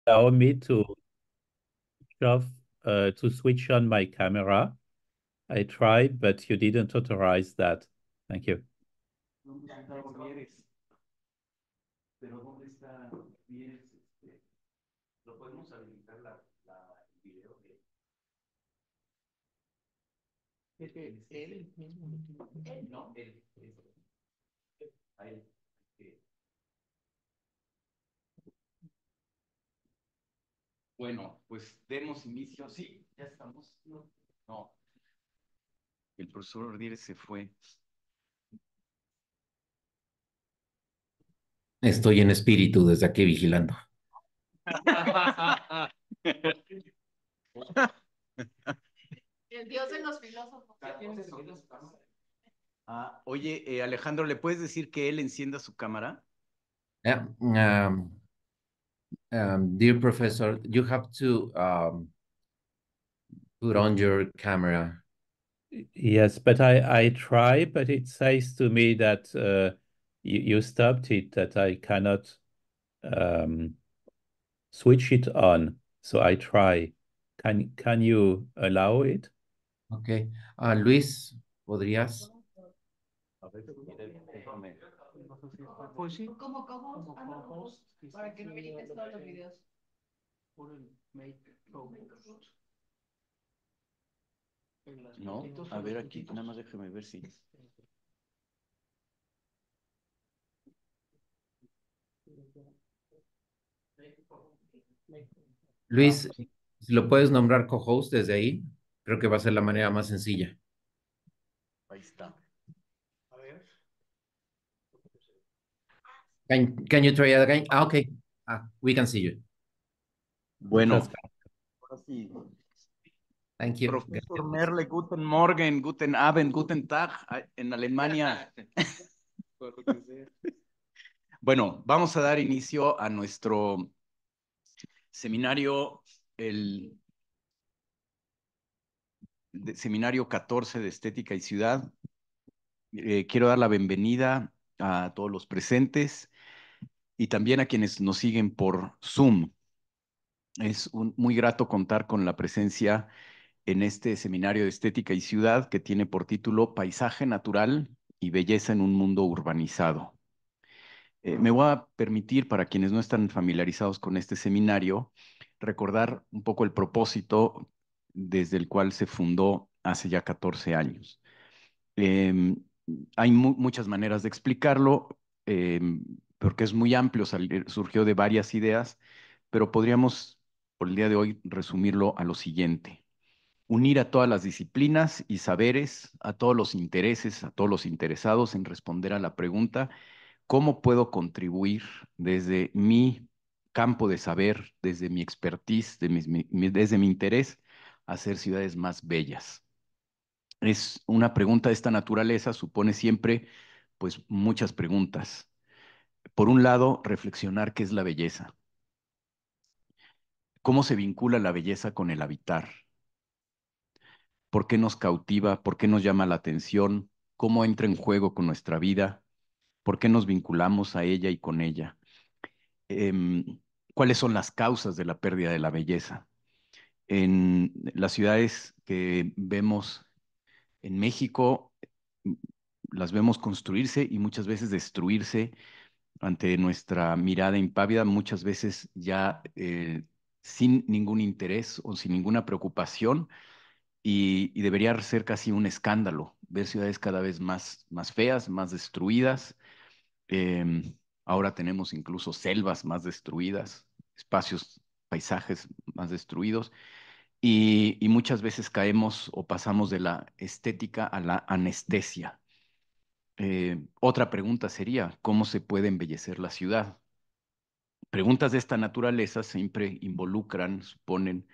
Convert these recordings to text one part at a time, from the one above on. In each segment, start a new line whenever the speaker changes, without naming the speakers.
allow me to off, to switch on my camera. I tried, but you didn't authorize that. Thank you.
Pero ¿dónde está Vieres? ¿Lo podemos habilitar el video de él mismo? No, él. A él. Bueno, pues demos inicio. Sí, ya estamos. No, el profesor Ordírez se fue.
Estoy en espíritu desde aquí vigilando.
El dios de los filósofos.
Oye, Alejandro, ¿le puedes decir que él encienda su cámara?
Yeah, dear professor, you have to put on your camera.
Yes, but I try, but it says to me that you stopped it, that I cannot um, switch it on. So I try. Can you allow it?
Okay. Luis, ¿podrías?
A ver, déjame.
Pues sí. Como co-host, para que no me quites todos los videos.
No, a ver aquí, nada más déjame ver si.
Luis, si lo puedes nombrar co-host desde ahí, creo que va a ser la manera más sencilla.
Ahí está.
A ver.
Can you try it again? Okay. We can see you.
Bueno, ahora sí.
Thank you.
Profesor Merle, guten Morgen, guten Abend, guten Tag en Alemania. Bueno, vamos a dar inicio a nuestro seminario, seminario 14 de Estética y Ciudad. Quiero dar la bienvenida a todos los presentes y también a quienes nos siguen por Zoom. Es muy grato contar con la presencia en este seminario de Estética y Ciudad que tiene por título Paisaje Natural y Belleza en un Mundo Urbanizado. Me voy a permitir, para quienes no están familiarizados con este seminario, recordar un poco el propósito desde el cual se fundó hace ya 14 años. Em, Hay muchas maneras de explicarlo, porque es muy amplio, surgió de varias ideas, pero podríamos, por el día de hoy, resumirlo a lo siguiente: unir a todas las disciplinas y saberes, a todos los intereses, a todos los interesados en responder a la pregunta: ¿cómo puedo contribuir desde mi campo de saber, desde mi expertise, desde mi interés, a hacer ciudades más bellas? Es una pregunta de esta naturaleza, supone siempre, pues, muchas preguntas. Por un lado, reflexionar qué es la belleza. ¿Cómo se vincula la belleza con el habitar? ¿Por qué nos cautiva? ¿Por qué nos llama la atención? ¿Cómo entra en juego con nuestra vida? ¿Por qué nos vinculamos a ella y con ella? ¿Cuáles son las causas de la pérdida de la belleza? En las ciudades que vemos en México, las vemos construirse y muchas veces destruirse ante nuestra mirada impávida, muchas veces ya sin ningún interés o sin ninguna preocupación, y debería ser casi un escándalo ver ciudades cada vez más feas, más destruidas. Ahora tenemos incluso selvas más destruidas, espacios, paisajes más destruidos, y muchas veces caemos o pasamos de la estética a la anestesia. Otra pregunta sería: ¿cómo se puede embellecer la ciudad? Preguntas de esta naturaleza siempre involucran, suponen,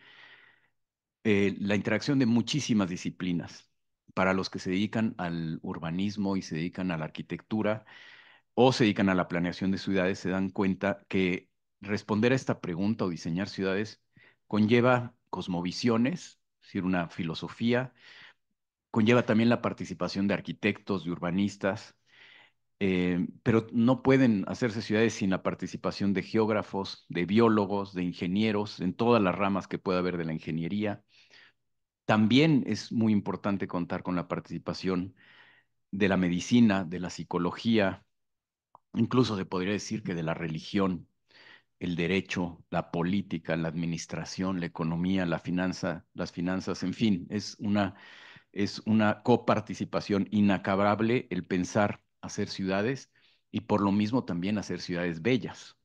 la interacción de muchísimas disciplinas. Para los que se dedican al urbanismo y se dedican a la arquitectura o se dedican a la planeación de ciudades, se dan cuenta que responder a esta pregunta o diseñar ciudades conlleva cosmovisiones, es decir, una filosofía, conlleva también la participación de arquitectos, de urbanistas, pero no pueden hacerse ciudades sin la participación de geógrafos, de biólogos, de ingenieros, en todas las ramas que pueda haber de la ingeniería. También es muy importante contar con la participación de la medicina, de la psicología, incluso se podría decir que de la religión, el derecho, la política, la administración, la economía, la finanza, las finanzas, en fin, es una coparticipación inacabable el pensar hacer ciudades y por lo mismo también hacer ciudades bellas.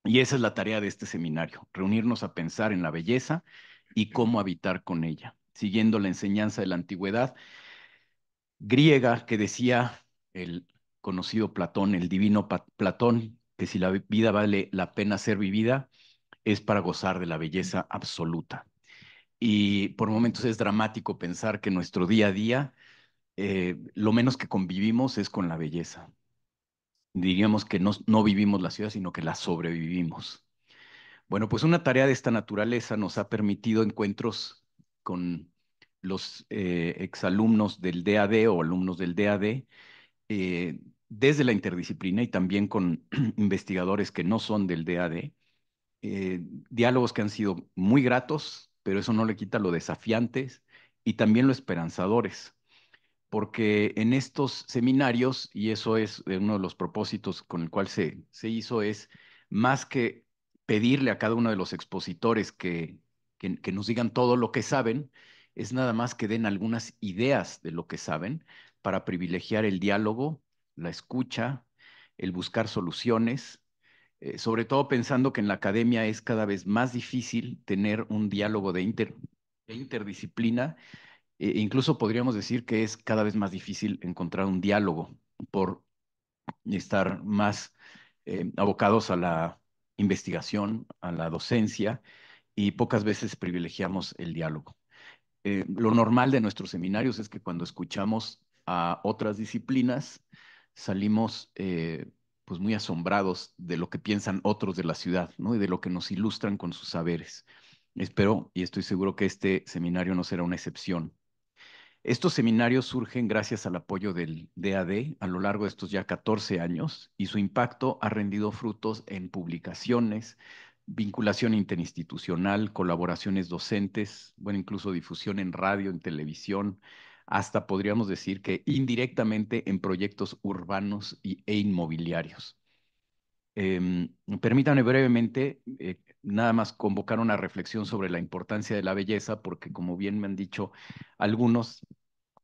Y esa es la tarea de este seminario, reunirnos a pensar en la belleza y cómo habitar con ella, siguiendo la enseñanza de la antigüedad griega que decía el conocido Platón, el divino Platón, que si la vida vale la pena ser vivida, es para gozar de la belleza absoluta. Y por momentos es dramático pensar que nuestro día a día, lo menos que convivimos es con la belleza. Diríamos que no vivimos la ciudad, sino que la sobrevivimos. Bueno, pues una tarea de esta naturaleza nos ha permitido encuentros con los exalumnos del DAD o alumnos del DAD, desde la interdisciplina y también con investigadores que no son del DAD, diálogos que han sido muy gratos, pero eso no le quita lo desafiantes y también lo esperanzadores, porque en estos seminarios, y eso es uno de los propósitos con el cual se hizo, es más que pedirle a cada uno de los expositores que nos digan todo lo que saben, es nada más que den algunas ideas de lo que saben para privilegiar el diálogo, la escucha, el buscar soluciones, sobre todo pensando que en la academia es cada vez más difícil tener un diálogo de interdisciplina, incluso podríamos decir que es cada vez más difícil encontrar un diálogo por estar más abocados a la investigación, a la docencia, y pocas veces privilegiamos el diálogo. Lo normal de nuestros seminarios es que cuando escuchamos a otras disciplinas, salimos pues muy asombrados de lo que piensan otros de la ciudad, ¿no? Y de lo que nos ilustran con sus saberes. Espero y estoy seguro que este seminario no será una excepción. Estos seminarios surgen gracias al apoyo del DAD a lo largo de estos ya 14 años y su impacto ha rendido frutos en publicaciones, vinculación interinstitucional, colaboraciones docentes, bueno, incluso difusión en radio, en televisión, hasta podríamos decir que indirectamente en proyectos urbanos e inmobiliarios. Permítanme brevemente nada más convocar una reflexión sobre la importancia de la belleza, porque como bien me han dicho algunos,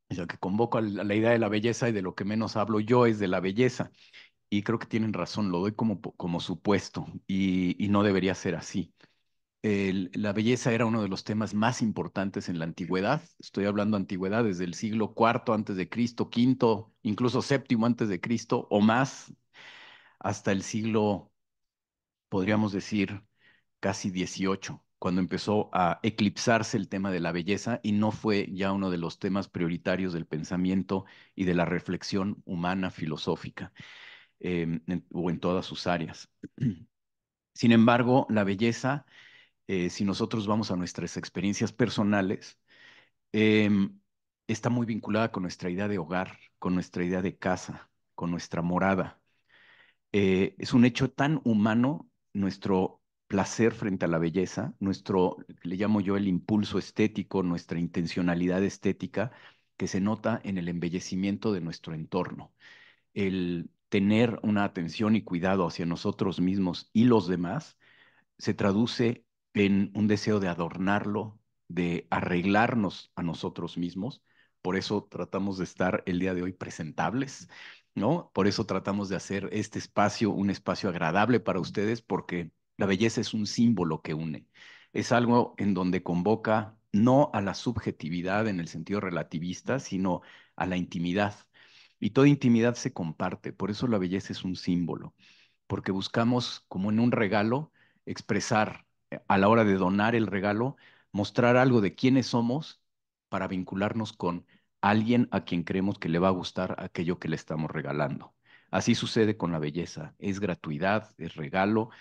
lo que convoco a la idea de la belleza y de lo que menos hablo yo es de la belleza. Y creo que tienen razón, lo doy como supuesto y no debería ser así. La belleza era uno de los temas más importantes en la antigüedad. Estoy hablando de antigüedad desde el siglo IV antes de Cristo, quinto, incluso séptimo antes de Cristo o más, hasta el siglo, podríamos decir, casi 18, cuando empezó a eclipsarse el tema de la belleza y no fue ya uno de los temas prioritarios del pensamiento y de la reflexión humana filosófica, o en todas sus áreas. Sin embargo, la belleza, si nosotros vamos a nuestras experiencias personales, em, está muy vinculada con nuestra idea de hogar, con nuestra idea de casa, con nuestra morada. Es un hecho tan humano nuestro placer frente a la belleza, nuestro, le llamo yo el impulso estético, nuestra intencionalidad estética, que se nota en el embellecimiento de nuestro entorno. El tener una atención y cuidado hacia nosotros mismos y los demás se traduce en un deseo de adornarlo, de arreglarnos a nosotros mismos. Por eso tratamos de estar el día de hoy presentables, ¿no? Por eso tratamos de hacer este espacio un espacio agradable para ustedes, porque la belleza es un símbolo que une. Es algo en donde convoca no a la subjetividad en el sentido relativista, sino a la intimidad. Y toda intimidad se comparte, por eso la belleza es un símbolo, porque buscamos, como en un regalo, expresar a la hora de donar el regalo, mostrar algo de quiénes somos para vincularnos con alguien a quien creemos que le va a gustar aquello que le estamos regalando. Así sucede con la belleza, es gratuidad, es regalo,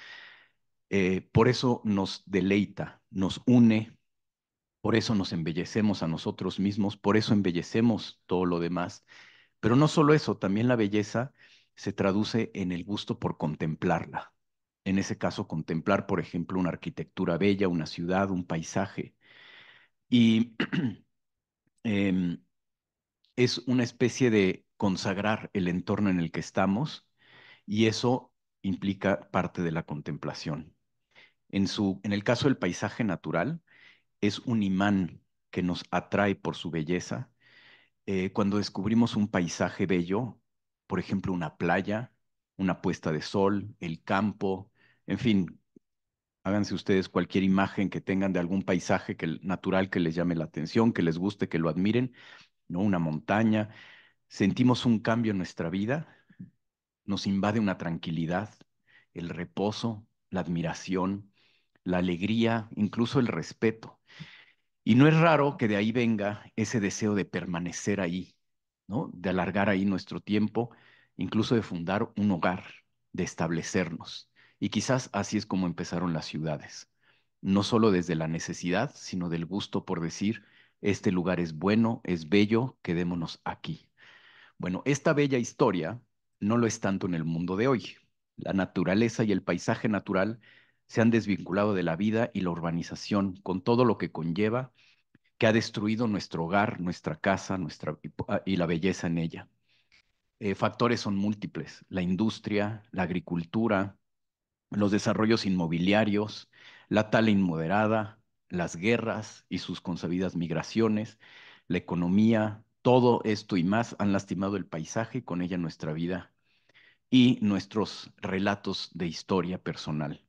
por eso nos deleita, nos une, por eso nos embellecemos a nosotros mismos, por eso embellecemos todo lo demás. Pero no solo eso, también la belleza se traduce en el gusto por contemplarla. En ese caso, contemplar, por ejemplo, una arquitectura bella, una ciudad, un paisaje. Y em, es una especie de consagrar el entorno en el que estamos y eso implica parte de la contemplación. En el caso del paisaje natural, es un imán que nos atrae por su belleza. Cuando descubrimos un paisaje bello, por ejemplo, una playa, una puesta de sol, el campo, en fin, háganse ustedes cualquier imagen que tengan de algún paisaje natural que les llame la atención, que les guste, que lo admiren, ¿no? Una montaña. Sentimos un cambio en nuestra vida, nos invade una tranquilidad, el reposo, la admiración, la alegría, incluso el respeto. Y no es raro que de ahí venga ese deseo de permanecer ahí, ¿no? De alargar ahí nuestro tiempo, incluso de fundar un hogar, de establecernos. Y quizás así es como empezaron las ciudades. No solo desde la necesidad, sino del gusto por decir, este lugar es bueno, es bello, quedémonos aquí. Bueno, esta bella historia no lo es tanto en el mundo de hoy. La naturaleza y el paisaje natural se han desvinculado de la vida y la urbanización, con todo lo que conlleva, que ha destruido nuestro hogar, nuestra casa, y la belleza en ella. Factores son múltiples: la industria, la agricultura, los desarrollos inmobiliarios, la tala inmoderada, las guerras y sus consabidas migraciones, la economía, todo esto y más han lastimado el paisaje y con ella nuestra vida y nuestros relatos de historia personal.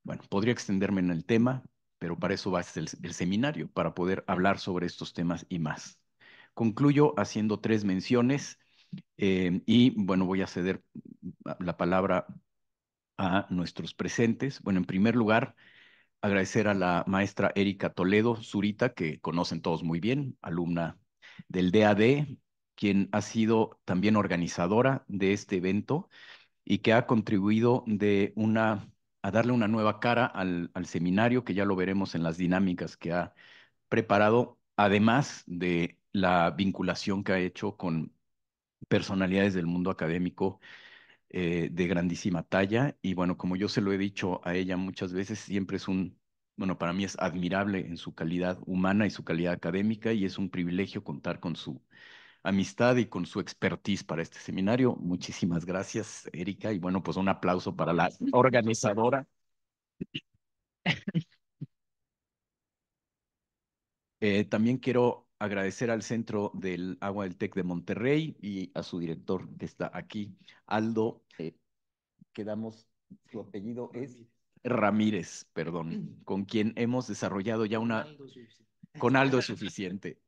Bueno, podría extenderme en el tema, pero para eso va a ser el seminario, para poder hablar sobre estos temas y más. Concluyo haciendo 3 menciones y bueno, voy a ceder la palabra a nuestros presentes. Bueno, en primer lugar, agradecer a la maestra Erika Toledo Zurita, que conocen todos muy bien, alumna del DAD, quien ha sido también organizadora de este evento y que ha contribuido a darle una nueva cara al seminario, que ya lo veremos en las dinámicas que ha preparado, además de la vinculación que ha hecho con personalidades del mundo académico de grandísima talla. Y bueno, como yo se lo he dicho a ella muchas veces, siempre bueno, para mí es admirable en su calidad humana y su calidad académica, y es un privilegio contar con su amistad y con su expertise para este seminario. Muchísimas gracias, Erika. Y bueno, pues un aplauso para la organizadora. También quiero agradecer al Centro del Agua del TEC de Monterrey y a su director que está aquí, Aldo. Quedamos, su apellido es Ramírez, perdón, con quien hemos desarrollado ya con Aldo es suficiente.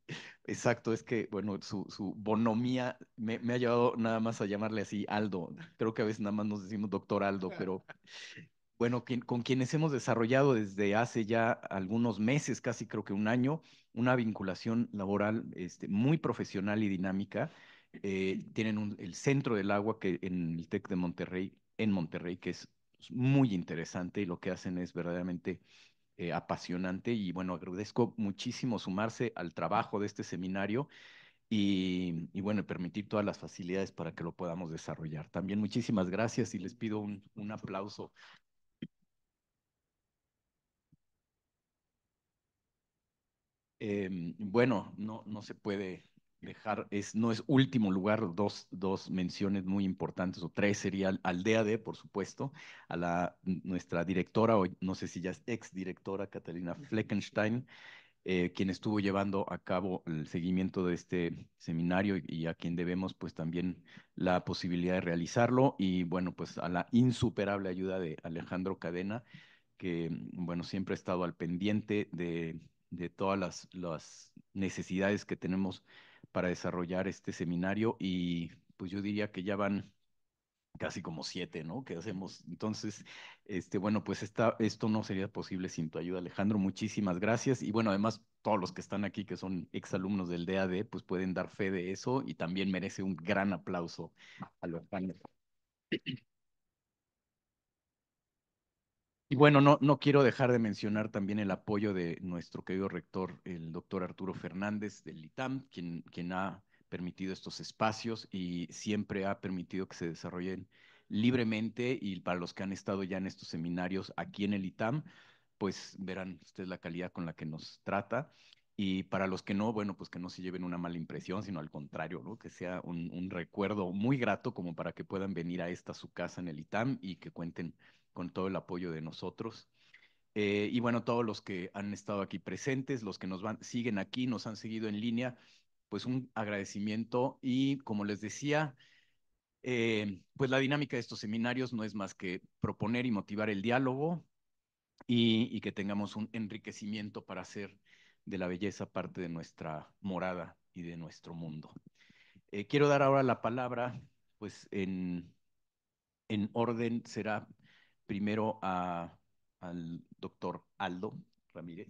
Exacto, es que, bueno, su bonomía me ha llevado nada más a llamarle así Aldo. Creo que a veces nada más nos decimos doctor Aldo, pero bueno, con quienes hemos desarrollado desde hace ya algunos meses, casi creo que un año, una vinculación laboral muy profesional y dinámica. Tienen el Centro del Agua que en el TEC de Monterrey, en Monterrey, que es muy interesante, y lo que hacen es verdaderamente apasionante. Y bueno, agradezco muchísimo sumarse al trabajo de este seminario y bueno, permitir todas las facilidades para que lo podamos desarrollar. También muchísimas gracias y les pido un aplauso. Bueno, no se puede dejar, no es último lugar, dos menciones muy importantes, o 3 sería al DAD, por supuesto, a nuestra directora, o no sé si ya es ex directora, Catalina Fleckenstein, quien estuvo llevando a cabo el seguimiento de este seminario y a quien debemos pues también la posibilidad de realizarlo, y bueno, pues a la insuperable ayuda de Alejandro Cadena, que, bueno, siempre ha estado al pendiente de todas las necesidades que tenemos para desarrollar este seminario, y pues yo diría que ya van casi como 7, ¿no? Que hacemos. Entonces, bueno, pues esto no sería posible sin tu ayuda, Alejandro. Muchísimas gracias. Y bueno, además, todos los que están aquí, que son exalumnos del DAD, pues pueden dar fe de eso, y también merece un gran aplauso a Alejandro. Y bueno, no quiero dejar de mencionar también el apoyo de nuestro querido rector, el doctor Arturo Fernández del ITAM, quien ha permitido estos espacios y siempre ha permitido que se desarrollen libremente, y para los que han estado ya en estos seminarios aquí en el ITAM, pues verán ustedes la calidad con la que nos trata. Y para los que no, bueno, pues que no se lleven una mala impresión, sino al contrario, ¿no? Que sea un recuerdo muy grato como para que puedan venir a esta su casa en el ITAM y que cuenten con todo el apoyo de nosotros. Y bueno, todos los que han estado aquí presentes, los que siguen aquí, nos han seguido en línea, pues un agradecimiento. Y como les decía, pues la dinámica de estos seminarios no es más que proponer y motivar el diálogo, y que tengamos un enriquecimiento para hacer de la belleza parte de nuestra morada y de nuestro mundo. Quiero dar ahora la palabra, pues en orden será primero al doctor Aldo Ramírez,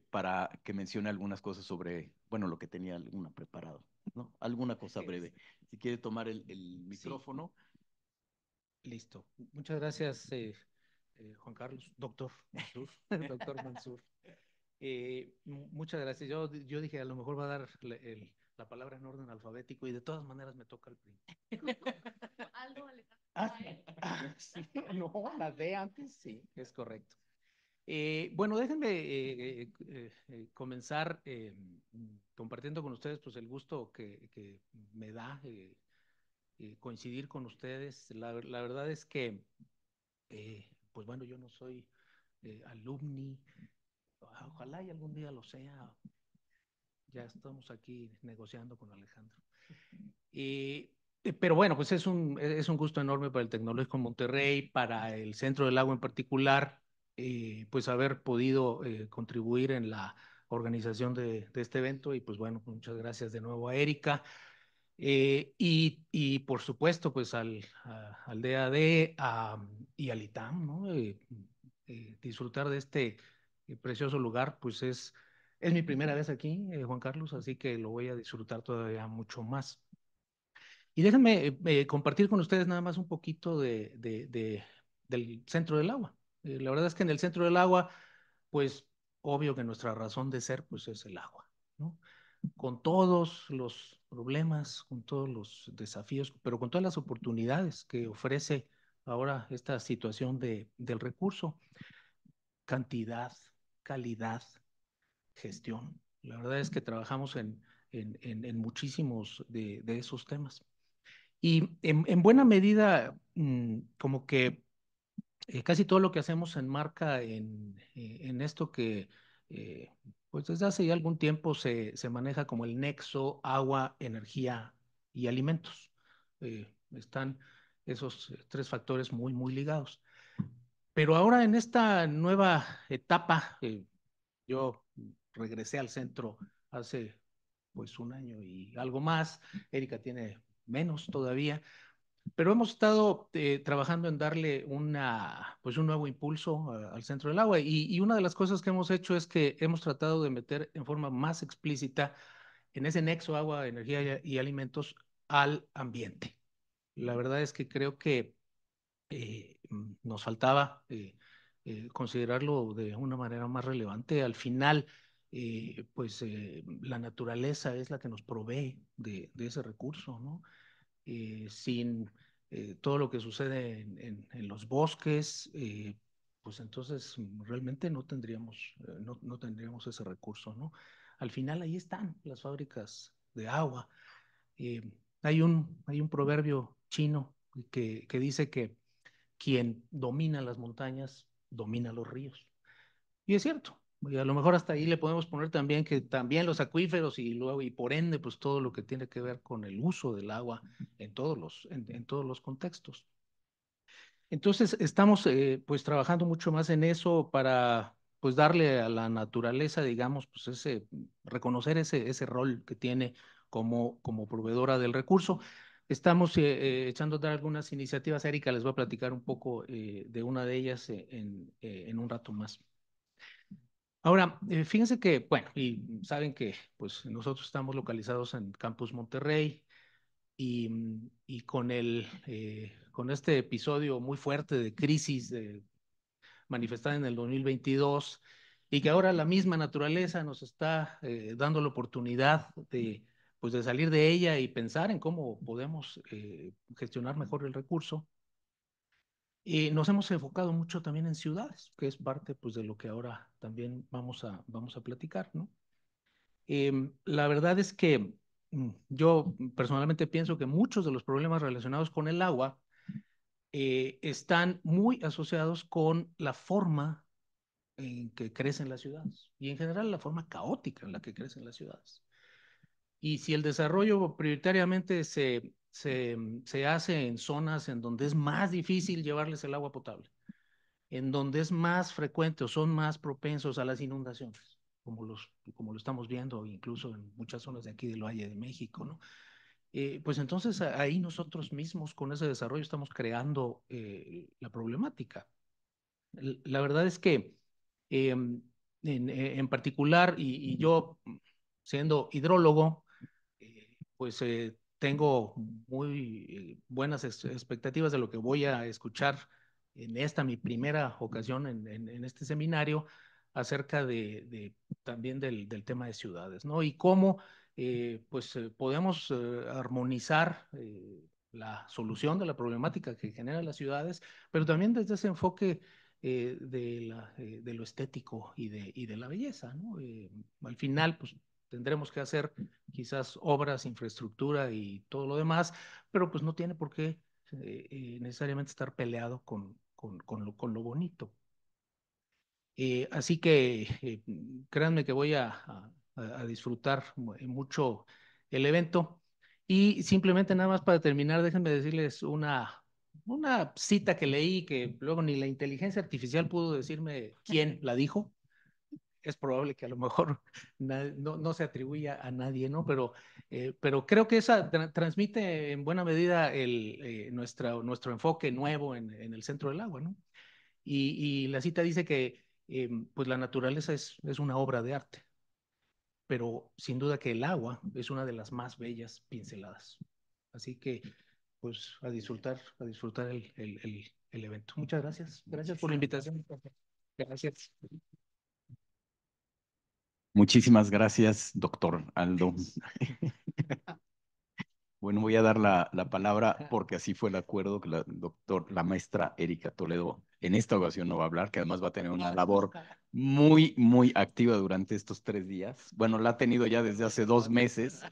para que mencione algunas cosas sobre, bueno, lo que tenía alguna preparado, ¿no? Alguna cosa breve. Si quiere tomar el micrófono.
Listo. Muchas gracias, Juan Carlos, doctor Mansur. Doctor Mansur. Muchas gracias. Yo dije, a lo mejor va a dar la palabra en orden alfabético y de todas maneras me toca el primero.
Aldo Alejandro.
Sí, no, la D antes, sí, es correcto. Bueno, déjenme comenzar compartiendo con ustedes pues el gusto que me da coincidir con ustedes. La verdad es que, pues bueno, yo no soy alumni, ojalá y algún día lo sea. Ya estamos aquí negociando con Alejandro. Pero bueno, pues es un gusto enorme para el Tecnológico de Monterrey, para el Centro del Agua en particular, pues haber podido contribuir en la organización de este evento. Y pues bueno, muchas gracias de nuevo a Erika. Y por supuesto, pues al DAD y al ITAM, ¿no? Disfrutar de este precioso lugar, pues es mi primera vez aquí, Juan Carlos, así que lo voy a disfrutar todavía mucho más. Y déjenme compartir con ustedes nada más un poquito del Centro del Agua. La verdad es que en el Centro del Agua, pues obvio que nuestra razón de ser, pues es el agua, ¿no? Con todos los problemas, con todos los desafíos, pero con todas las oportunidades que ofrece ahora esta situación del recurso, cantidad, calidad, gestión. La verdad es que trabajamos en muchísimos de esos temas. Y en buena medida, como que casi todo lo que hacemos se enmarca en esto que, pues desde hace ya algún tiempo se maneja como el nexo agua, energía y alimentos. Están esos tres factores muy, muy ligados. Pero ahora en esta nueva etapa, yo regresé al centro hace pues un año y algo más. Erika tiene menos todavía. Pero hemos estado trabajando en darle pues un nuevo impulso al Centro del Agua, y una de las cosas que hemos hecho es que hemos tratado de meter en forma más explícita en ese nexo agua, energía y alimentos al ambiente. La verdad es que creo que nos faltaba considerarlo de una manera más relevante. Al final, pues la naturaleza es la que nos provee de ese recurso, ¿no? Sin todo lo que sucede en los bosques, pues entonces realmente no tendríamos ese recurso, ¿no? Al final ahí están las fábricas de agua. Eh, hay un proverbio chino que dice que quien domina las montañas domina los ríos. Y es cierto. Y a lo mejor hasta ahí le podemos poner también que también los acuíferos y luego y por ende pues todo lo que tiene que ver con el uso del agua en todos los contextos. Entonces estamos pues trabajando mucho más en eso para pues darle a la naturaleza, digamos, pues reconocer ese rol que tiene como proveedora del recurso. Estamos echando a dar algunas iniciativas. Erika les va a platicar un poco de una de ellas en un rato más. Ahora, fíjense que, bueno, y saben que pues nosotros estamos localizados en Campus Monterrey y con este episodio muy fuerte de crisis manifestada en el 2022 y que ahora la misma naturaleza nos está dando la oportunidad de pues de salir de ella y pensar en cómo podemos gestionar mejor el recurso. Y nos hemos enfocado mucho también en ciudades, que es parte pues, de lo que ahora también vamos a platicar, ¿no? La verdad es que yo personalmente pienso que muchos de los problemas relacionados con el agua están muy asociados con la forma en que crecen las ciudades y en general la forma caótica en la que crecen las ciudades. Y si el desarrollo prioritariamente se hace en zonas en donde es más difícil llevarles el agua potable, en donde es más frecuente o son más propensos a las inundaciones, como lo estamos viendo incluso en muchas zonas de aquí del Valle de México, ¿no? Pues entonces ahí nosotros mismos con ese desarrollo estamos creando la problemática. La verdad es que en particular, y yo siendo hidrólogo, pues tengo muy buenas expectativas de lo que voy a escuchar en esta mi primera ocasión en este seminario acerca también del tema de ciudades, ¿no? Y cómo pues podemos armonizar la solución de la problemática que generan las ciudades, pero también desde ese enfoque de lo estético y de la belleza, ¿no? Al final, pues tendremos que hacer quizás obras, infraestructura y todo lo demás, pero pues no tiene por qué necesariamente estar peleado con lo bonito. Así que créanme que voy a disfrutar mucho el evento. Y simplemente nada más para terminar, déjenme decirles una cita que leí que luego ni la inteligencia artificial pudo decirme quién la dijo. Es probable que a lo mejor no se atribuya a nadie, ¿no? Pero creo que esa transmite en buena medida nuestro enfoque nuevo en el centro del agua, ¿no? Y la cita dice que pues la naturaleza es una obra de arte, pero sin duda que el agua es una de las más bellas pinceladas. Así que, pues, a disfrutar el evento. Muchas gracias. Gracias por la invitación. Gracias.
Muchísimas gracias, doctor Aldo. Bueno, voy a dar la palabra porque así fue el acuerdo que la maestra Erika Toledo en esta ocasión no va a hablar, que además va a tener una labor muy, muy activa durante estos 3 días. Bueno, la ha tenido ya desde hace 2 meses,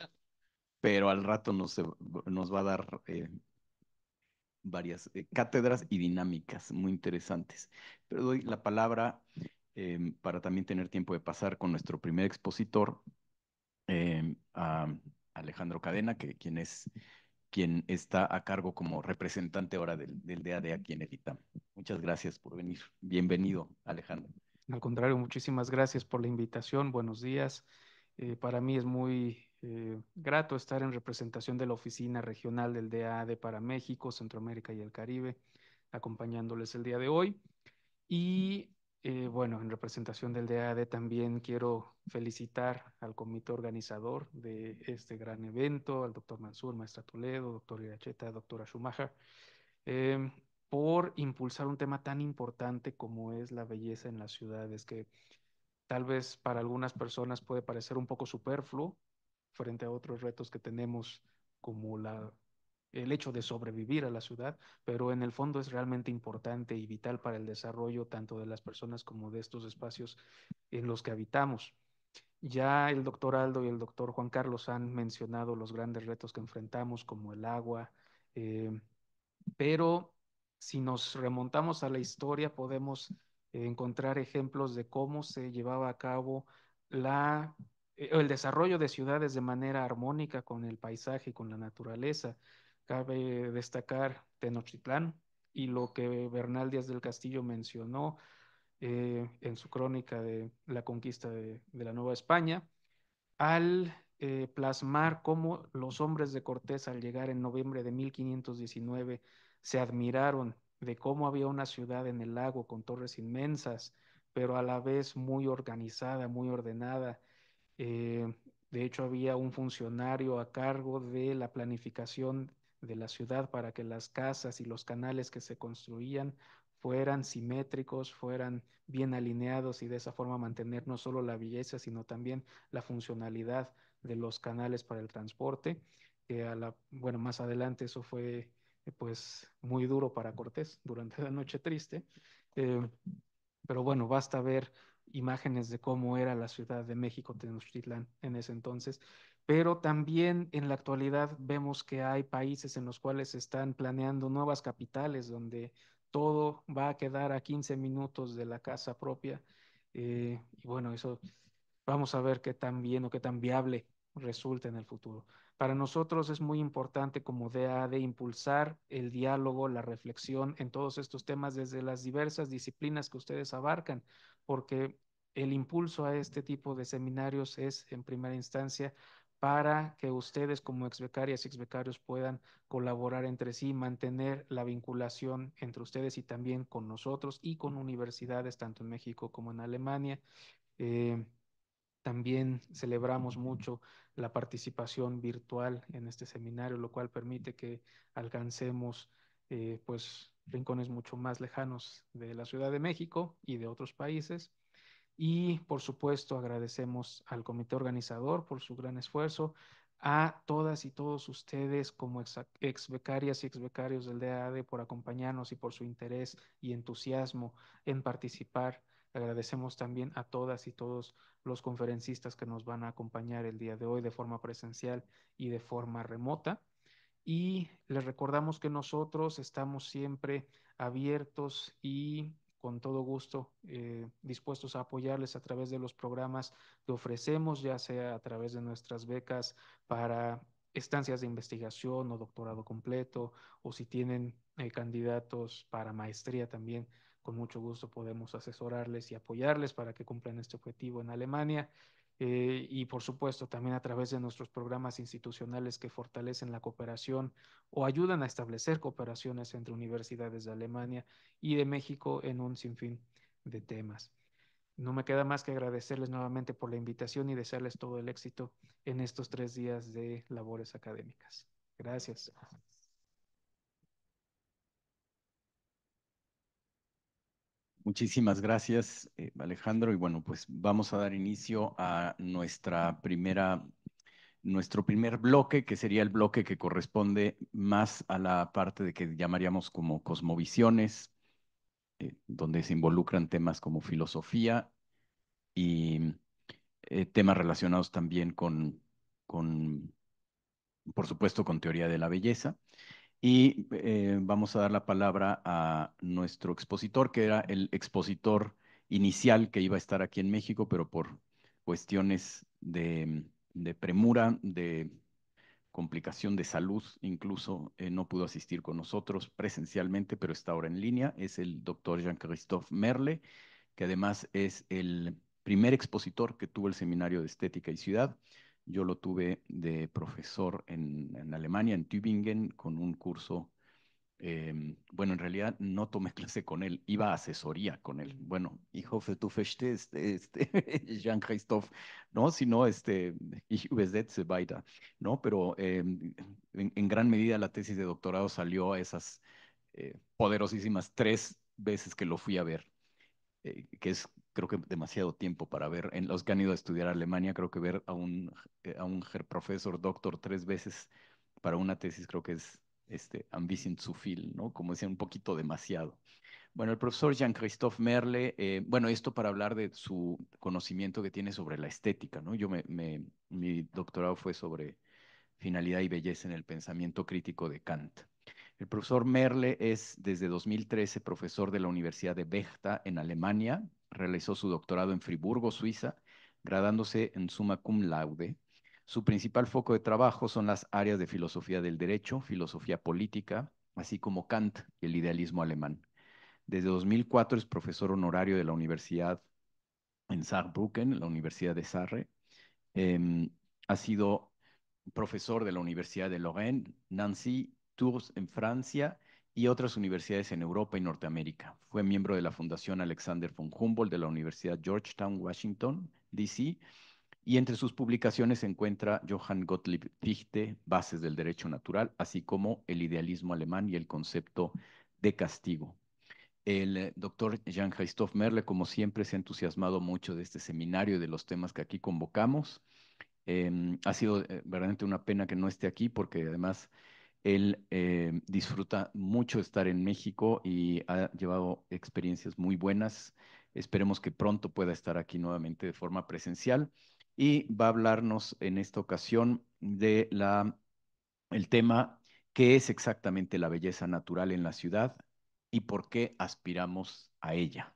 pero al rato nos va a dar varias cátedras y dinámicas muy interesantes. Pero doy la palabra para también tener tiempo de pasar con nuestro primer expositor, a Alejandro Cadena, quien está a cargo como representante ahora del DAD aquí en el ITAM. Muchas gracias por venir. Bienvenido, Alejandro.
Al contrario, muchísimas gracias por la invitación. Buenos días. Para mí es muy grato estar en representación de la Oficina Regional del DAAD para México, Centroamérica y el Caribe, acompañándoles el día de hoy. Y bueno, en representación del DAAD también quiero felicitar al comité organizador de este gran evento, al doctor Mansur, maestra Toledo, doctor Iracheta, doctora Schumacher, em, por impulsar un tema tan importante como es la belleza en las ciudades, que tal vez para algunas personas puede parecer un poco superfluo frente a otros retos que tenemos como el hecho de sobrevivir a la ciudad, pero en el fondo es realmente importante y vital para el desarrollo tanto de las personas como de estos espacios en los que habitamos. Ya el doctor Aldo y el doctor Juan Carlos han mencionado los grandes retos que enfrentamos, como el agua, eh, pero si nos remontamos a la historia, podemos encontrar ejemplos de cómo se llevaba a cabo el desarrollo de ciudades de manera armónica con el paisaje y con la naturaleza. Cabe destacar Tenochtitlán y lo que Bernal Díaz del Castillo mencionó en su crónica de la conquista de la Nueva España, al plasmar cómo los hombres de Cortés al llegar en noviembre de 1519 se admiraron de cómo había una ciudad en el lago con torres inmensas, pero a la vez muy organizada, muy ordenada. Eh, de hecho, había un funcionario a cargo de la planificación de la ciudad para que las casas y los canales que se construían fueran simétricos, fueran bien alineados y de esa forma mantener no solo la belleza, sino también la funcionalidad de los canales para el transporte, que bueno, más adelante eso fue pues muy duro para Cortés durante la Noche Triste. Eh, pero bueno, basta ver imágenes de cómo era la Ciudad de México, Tenochtitlán, en ese entonces. Pero también en la actualidad vemos que hay países en los cuales se están planeando nuevas capitales donde todo va a quedar a 15 minutos de la casa propia. Y bueno, eso vamos a ver qué tan bien o qué tan viable resulta en el futuro. Para nosotros es muy importante como DAAD impulsar el diálogo, la reflexión en todos estos temas desde las diversas disciplinas que ustedes abarcan, porque el impulso a este tipo de seminarios es en primera instancia para que ustedes como exbecarias y exbecarios puedan colaborar entre sí, mantener la vinculación entre ustedes y también con nosotros y con universidades tanto en México como en Alemania. Eh, También celebramos mucho la participación virtual en este seminario, lo cual permite que alcancemos pues rincones mucho más lejanos de la Ciudad de México y de otros países. Y por supuesto agradecemos al comité organizador por su gran esfuerzo, a todas y todos ustedes como ex becarias y ex becarios del DAAD por acompañarnos y por su interés y entusiasmo en participar. Agradecemos también a todas y todos los conferencistas que nos van a acompañar el día de hoy de forma presencial y de forma remota. Y les recordamos que nosotros estamos siempre abiertos y con todo gusto dispuestos a apoyarles a través de los programas que ofrecemos, ya sea a través de nuestras becas para estancias de investigación o doctorado completo, o si tienen candidatos para maestría también, con mucho gusto podemos asesorarles y apoyarles para que cumplan este objetivo en Alemania. Y por supuesto también a través de nuestros programas institucionales que fortalecen la cooperación o ayudan a establecer cooperaciones entre universidades de Alemania y de México en un sinfín de temas. No me queda más que agradecerles nuevamente por la invitación y desearles todo el éxito en estos 3 días de labores académicas. Gracias.
Muchísimas gracias, Alejandro. Y bueno, pues vamos a dar inicio a nuestro primer bloque, que sería el bloque que corresponde más a la parte de que llamaríamos como cosmovisiones, donde se involucran temas como filosofía y temas relacionados también con, por supuesto, con teoría de la belleza. Y vamos a dar la palabra a nuestro expositor, que era el expositor inicial que iba a estar aquí en México, pero por cuestiones de premura, de complicación de salud, incluso no pudo asistir con nosotros presencialmente, pero está ahora en línea. Es el doctor Jean-Christophe Merle, que además es el primer expositor que tuvo el Seminario de Estética y Ciudad. Yo lo tuve de profesor en Alemania, en Tübingen, con un curso. Bueno, en realidad no tomé clase con él, iba a asesoría con él. Bueno, ich hoffe, du verstehst, Jean-Christophe, ¿no? Si no, ich übersetze weiter, ¿no? Pero en gran medida la tesis de doctorado salió a esas poderosísimas 3 veces que lo fui a ver, que es creo que demasiado tiempo para ver, en los que han ido a estudiar a Alemania, creo que ver a un Herr Professor Doctor 3 veces para una tesis creo que es ein bisschen zu viel, ¿no? Como decía, un poquito demasiado. Bueno, el profesor Jean-Christophe Merle, bueno, esto para hablar de su conocimiento que tiene sobre la estética, ¿no? Mi doctorado fue sobre finalidad y belleza en el pensamiento crítico de Kant. El profesor Merle es desde 2013 profesor de la Universidad de Bechta en Alemania. Realizó su doctorado en Friburgo, Suiza, gradándose en summa cum laude. Su principal foco de trabajo son las áreas de filosofía del derecho, filosofía política, así como Kant y el idealismo alemán. Desde 2004 es profesor honorario de la Universidad en Saarbrücken, la Universidad de Sarre. Ha sido profesor de la Universidad de Lorraine, Nancy, Tours en Francia y otras universidades en Europa y Norteamérica. Fue miembro de la Fundación Alexander von Humboldt de la Universidad Georgetown, Washington, D.C., y entre sus publicaciones se encuentra Johann Gottlieb Fichte, Bases del Derecho Natural, así como El idealismo alemán y el concepto de castigo. El doctor Jean-Christophe Merle, como siempre, se ha entusiasmado mucho de este seminario y de los temas que aquí convocamos. Ha sido verdaderamente una pena que no esté aquí porque además él disfruta mucho estar en México y ha llevado experiencias muy buenas. Esperemos que pronto pueda estar aquí nuevamente de forma presencial y va a hablarnos en esta ocasión de el tema qué es exactamente la belleza natural en la ciudad y por qué aspiramos a ella.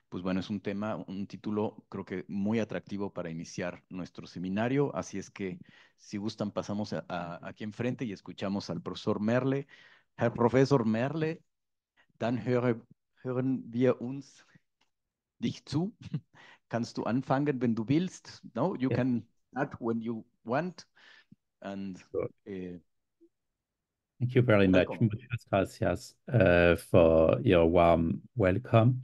Pues bueno, es un tema, un título creo que muy atractivo para iniciar nuestro seminario, así es que si gustan pasamos aquí enfrente y escuchamos al profesor Merle. Herr Professor Merle, dann hören wir uns dich zu. Kannst du anfangen, wenn du willst? No, you
Yeah.
can start when you want. And
Sure.
uh,
Thank you very much.
welcome.
Muchas gracias for your warm welcome.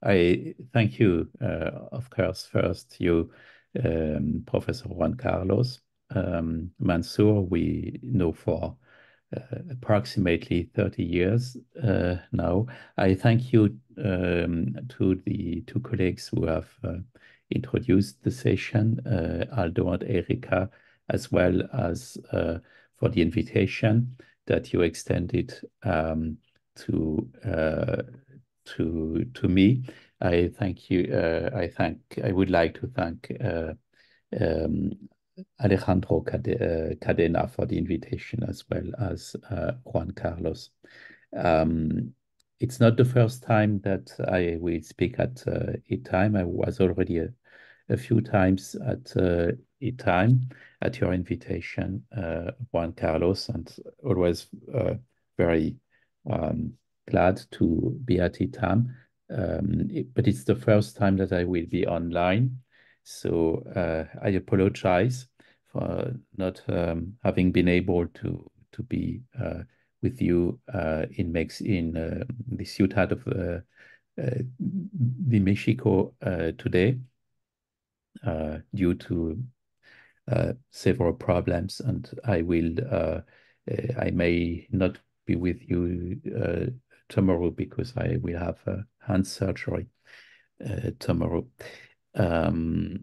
I thank you, of course, first you, Professor Juan Carlos Mansour, we know for approximately 30 years now. I thank you to the two colleagues who have introduced the session, Aldo and Erika, as well as for the invitation that you extended to me. I thank you. I would like to thank um, Alejandro Cadena for the invitation, as well as Juan Carlos. It's not the first time that I will speak at eTime. I was already a few times at eTime at your invitation, Juan Carlos, and always very glad to be at eTime. But it's the first time that I will be online. So I apologize for not having been able to be with you in the Ciudad of de Mexico today due to several problems, and I may not be with you tomorrow because I will have hand surgery tomorrow. And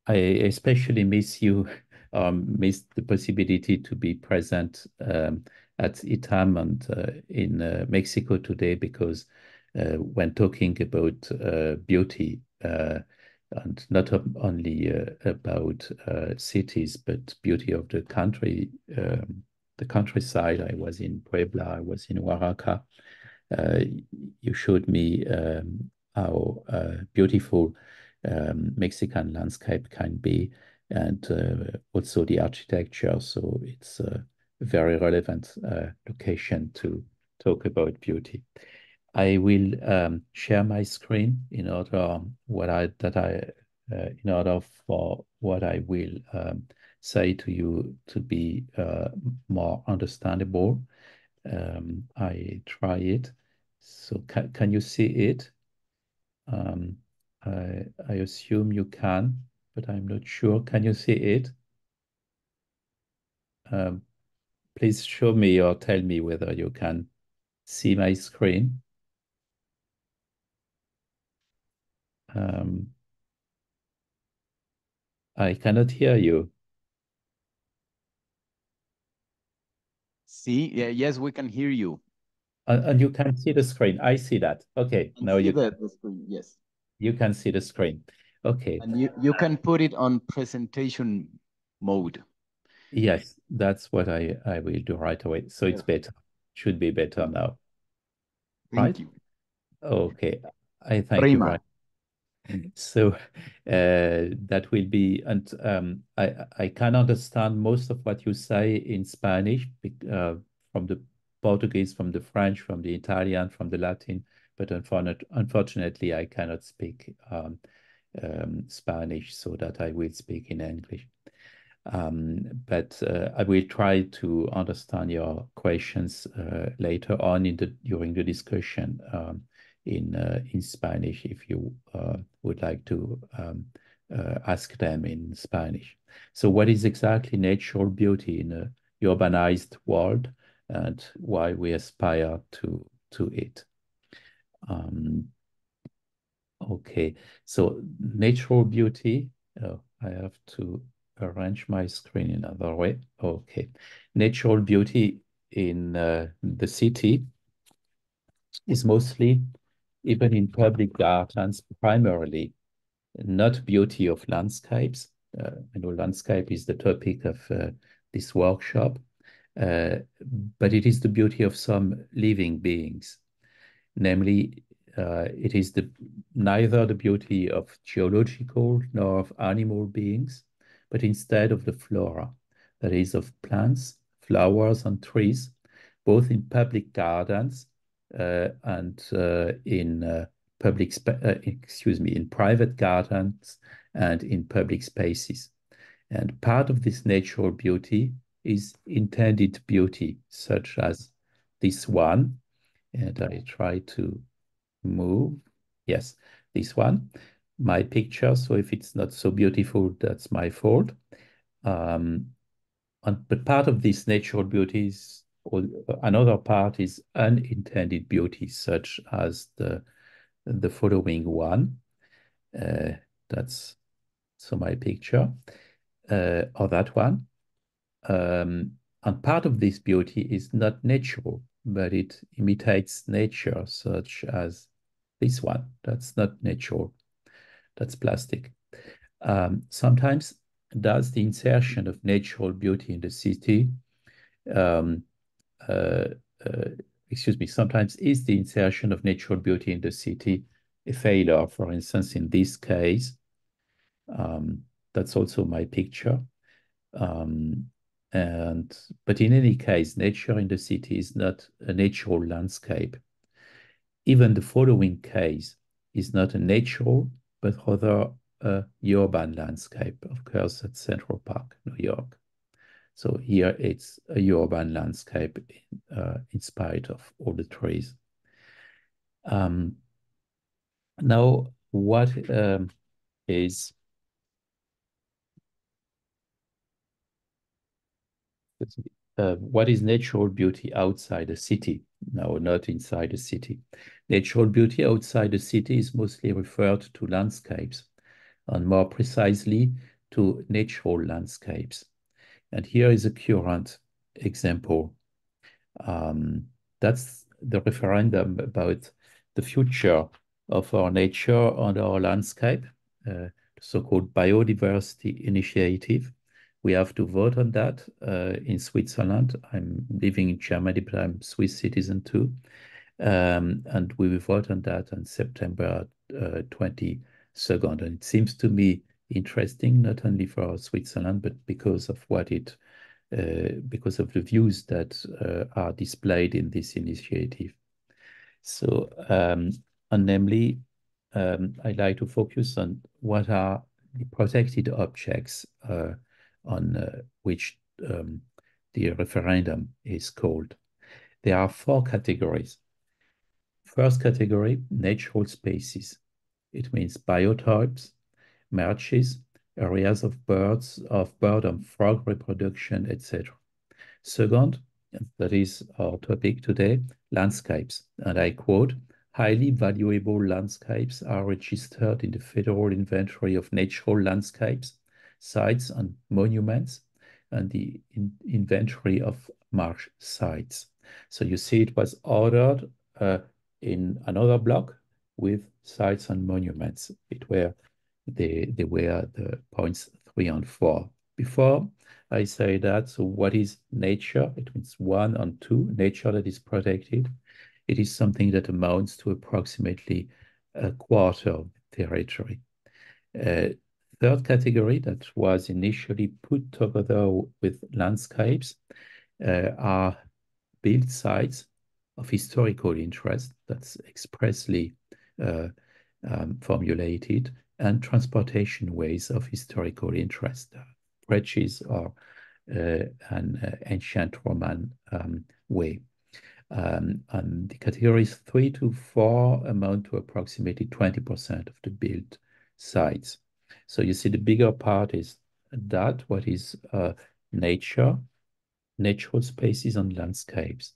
I especially miss you, miss the possibility to be present at ITAM and in Mexico today, because when talking about beauty, and not only about cities, but beauty of the country, the countryside. I was in Puebla, I was in Oaxaca. You showed me how beautiful Mexican landscape can be, and also the architecture. So it's a very relevant location to talk about beauty. I will share my screen in order in order for what I will say to you to be more understandable. I try it. So can you see it? I assume you can, but I'm not sure. Can you see it? Please show me or tell me whether you can see my screen. I cannot hear you.
See, yes, we can hear you.
And you can see the screen. I see that. Okay, now
See
you
the screen, yes.
You can see the screen. Okay.
And you can put it on presentation mode.
Yes, that's what I will do right away. So it's better. Should be better now.
Thank you.
Okay. I thank you
Prima.
very much. So that will be, and I can understand most of what you say in Spanish from the Portuguese, from the French, from the Italian, from the Latin, but unfortunately I cannot speak Spanish, so that I will speak in English. But I will try to understand your questions later on during the discussion in Spanish, if you would like to ask them in Spanish. So what is exactly natural beauty in a urbanized world, and why we aspire to it? Okay, so natural beauty. Oh, I have to arrange my screen in another way. Okay, natural beauty in the city is mostly, even in public gardens, primarily not beauty of landscapes. I know landscape is the topic of this workshop, uh, but it is the beauty of some living beings. Namely, it is neither the beauty of geological nor of animal beings, but instead of the flora, that is of plants, flowers, and trees, both in public gardens and in in private gardens and in public spaces. And part of this natural beauty is intended beauty, such as this one. And I try to move. Yes, this one, my picture. So if it's not so beautiful, that's my fault. But part of this natural beauty is, or another part is unintended beauty, such as the following one. That's so my picture, or that one. And part of this beauty is not natural, but it imitates nature, such as this one. That's not natural. That's plastic. Sometimes does the insertion of natural beauty in the city, um, uh, uh, sometimes is the insertion of natural beauty in the city a failure? For instance, in this case, that's also my picture. But in any case, nature in the city is not a natural landscape. Even the following case is not a natural, but rather a urban landscape, of course, at Central Park, New York. So here it's a urban landscape in spite of all the trees. Now, what is natural beauty outside a city? No, not inside a city. Natural beauty outside a city is mostly referred to landscapes, and more precisely to natural landscapes. And here is a current example. That's the referendum about the future of our nature and our landscape, the so-called biodiversity initiative. We have to vote on that in Switzerland. I'm living in Germany, but I'm Swiss citizen too. And we will vote on that on September 22nd. And it seems to me interesting, not only for Switzerland, but because of because of the views that are displayed in this initiative. So, and namely, I'd like to focus on what are the protected objects on which the referendum is called. There are 4 categories. First category, natural spaces. It means biotopes, marshes, areas of bird and frog reproduction, etc. Second, that is our topic today, landscapes. And I quote, highly valuable landscapes are registered in the Federal Inventory of Natural Landscapes, Sites and Monuments, and the Inventory of Marsh Sites. So you see it was ordered in another block with sites and monuments. They were the points 3 and 4. Before I say that, so what is nature? It means 1 and 2, nature that is protected. It is something that amounts to approximately a quarter of the territory. Third category that was initially put together with landscapes are built sites of historical interest that's expressly formulated, and transportation ways of historical interest, bridges or an ancient Roman way. And the categories 3 to 4 amount to approximately 20% of the built sites. So you see the bigger part is that, what is nature, natural spaces and landscapes.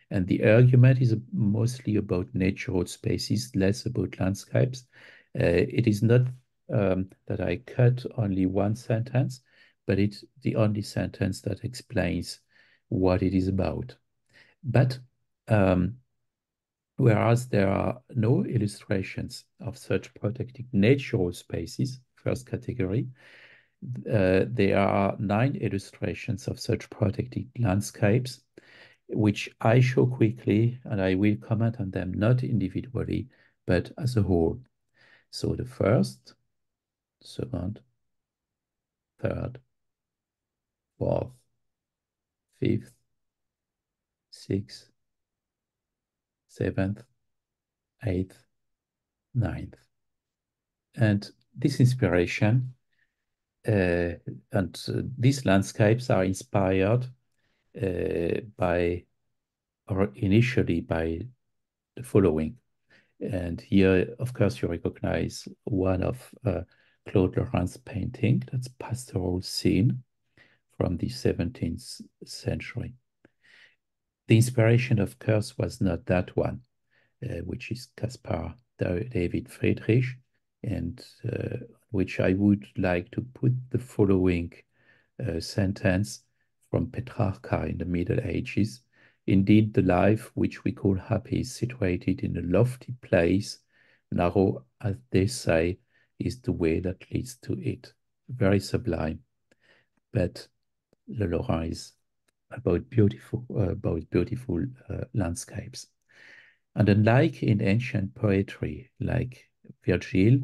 And the argument is mostly about natural spaces, less about landscapes. It is not that I cut only one sentence, but it's the only sentence that explains what it is about. But whereas there are no illustrations of such protected natural spaces, first category, there are 9 illustrations of such protected landscapes, which I show quickly, and I will comment on them not individually, but as a whole. So the first, second, third, fourth, fifth, sixth, seventh, eighth, ninth. And this inspiration these landscapes are inspired initially by the following. And here, of course, you recognize one of Claude Lorrain's painting, that's Pastoral Scene from the 17th century. The inspiration, of course, was not that one, which is Caspar David Friedrich, and which I would like to put the following sentence from Petrarca in the Middle Ages. Indeed, the life which we call happy is situated in a lofty place, narrow, as they say, is the way that leads to it. Very sublime. But Le Lorrain is about beautiful landscapes. And unlike in ancient poetry, like Virgil,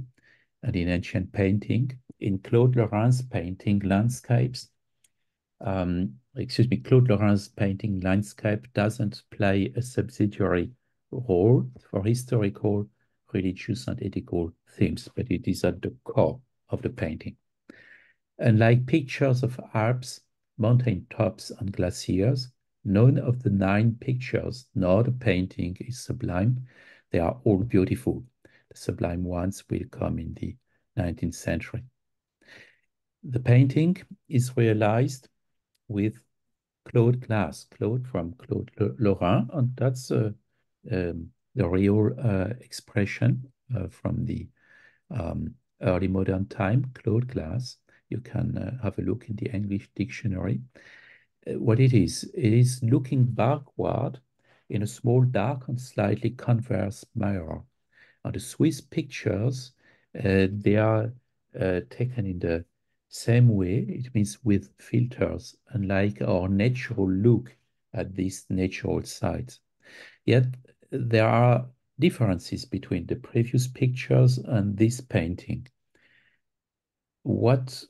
and in ancient painting, in Claude Lorrain's painting, landscapes, Claude Lorrain's painting landscape doesn't play a subsidiary role for historical, religious, and ethical themes, but it is at the core of the painting. Unlike pictures of Alps, mountain tops, and glaciers, none of the 9 pictures nor the painting is sublime. They are all beautiful. The sublime ones will come in the 19th century. The painting is realized with Claude glass, Claude from Claude Lorrain, and that's the real expression from the early modern time, Claude glass. You can have a look in the English dictionary. What it is looking backward in a small, dark, and slightly convex mirror. And the Swiss pictures, they are taken in the same way, it means with filters, unlike our natural look at these natural sites. Yet there are differences between the previous pictures and this painting. What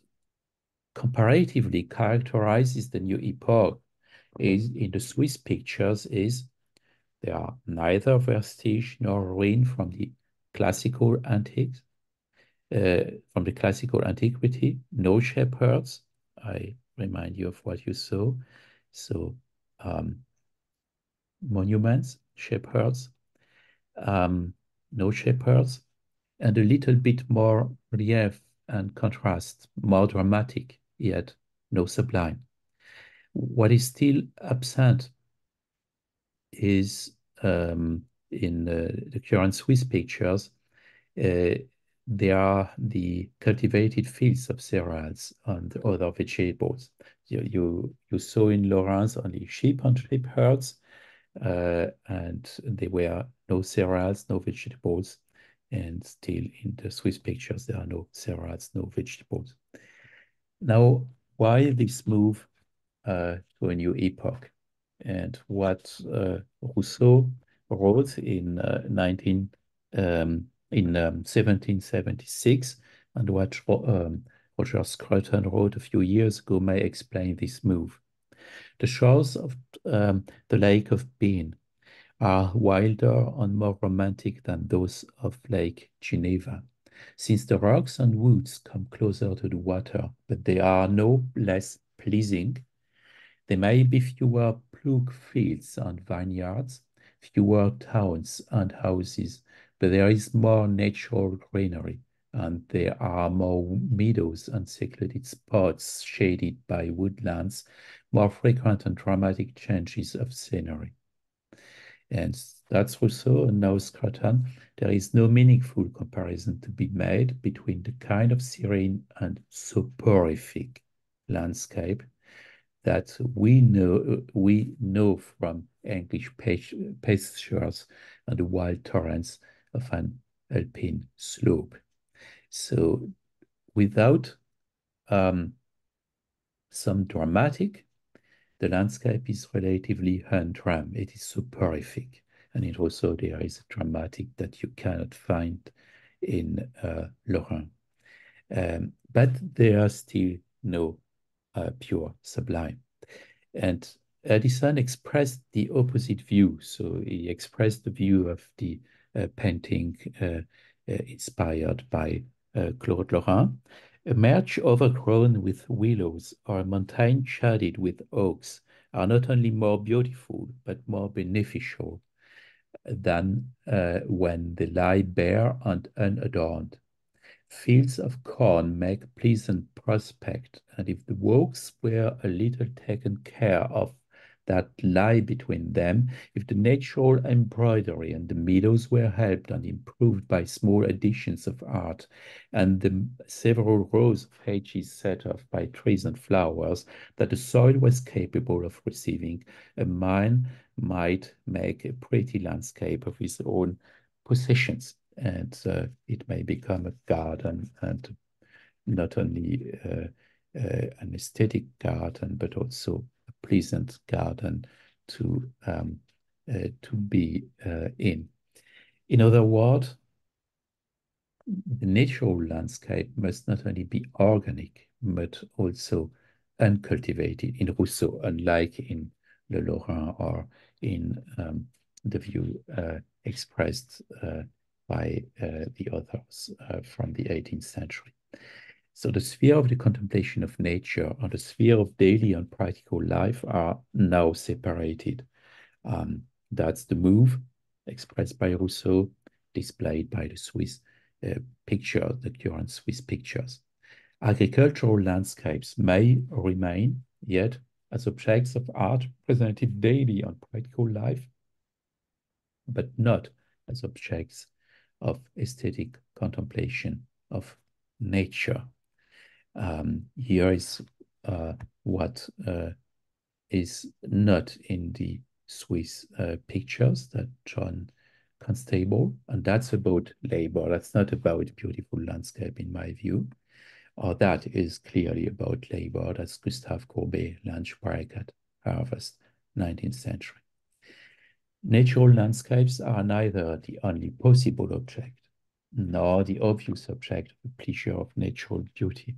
comparatively characterizes the new epoch is in the Swiss pictures is there are neither vestige nor ruin from the classical antiques, from the classical antiquity, no shepherds. I remind you of what you saw. So monuments, shepherds, no shepherds, and a little bit more relief and contrast, more dramatic, yet no sublime. What is still absent is in the current Swiss pictures, there are the cultivated fields of cereals and other vegetables. You saw in Lorrain's only sheep and sheep herds, and there were no cereals, no vegetables, and still in the Swiss pictures there are no cereals, no vegetables. Now, why this move to a new epoch? And what Rousseau wrote in 1776, and what Roger Scruton wrote a few years ago may explain this move. The shores of the Lake of Bean are wilder and more romantic than those of Lake Geneva, since the rocks and woods come closer to the water, but they are no less pleasing. There may be fewer plug fields and vineyards, fewer towns and houses, but there is more natural greenery, and there are more meadows and secluded spots shaded by woodlands, more frequent and dramatic changes of scenery. And that's Rousseau and now Scruton. there is no meaningful comparison to be made between the kind of serene and soporific landscape that we know from English pastures and the wild torrents of an alpine slope. So without some dramatic, the landscape is relatively humdrum. It is soporific. And it also there is a dramatic that you cannot find in Lorraine. But there are still no pure sublime. And Addison expressed the opposite view. So he expressed the view of the painting inspired by Claude Lorrain. A marsh overgrown with willows or a mountain shaded with oaks are not only more beautiful, but more beneficial than when they lie bare and unadorned. Fields of corn make pleasant prospect, and if the walks were a little taken care of that lie between them, if the natural embroidery and the meadows were helped and improved by small additions of art, and the several rows of hedges set off by trees and flowers, that the soil was capable of receiving, a man might make a pretty landscape of his own possessions, and it may become a garden, and not only an aesthetic garden, but also a pleasant garden to be in. In other words, the natural landscape must not only be organic, but also uncultivated in Rousseau, unlike in Le Lorrain or in the view expressed by the authors from the 18th century. So the sphere of the contemplation of nature and the sphere of daily and practical life are now separated. That's the move expressed by Rousseau, displayed by the Swiss picture, the current Swiss pictures. Agricultural landscapes may remain yet as objects of art presented daily on practical life, but not as objects of aesthetic contemplation of nature. Here is what is not in the Swiss pictures that John Constable, and that's about labor. That's not about beautiful landscape in my view. Or that is clearly about labor. That's Gustave Courbet, Lunch Break at Harvest, 19th century. Natural landscapes are neither the only possible object, nor the obvious object of the pleasure of natural beauty.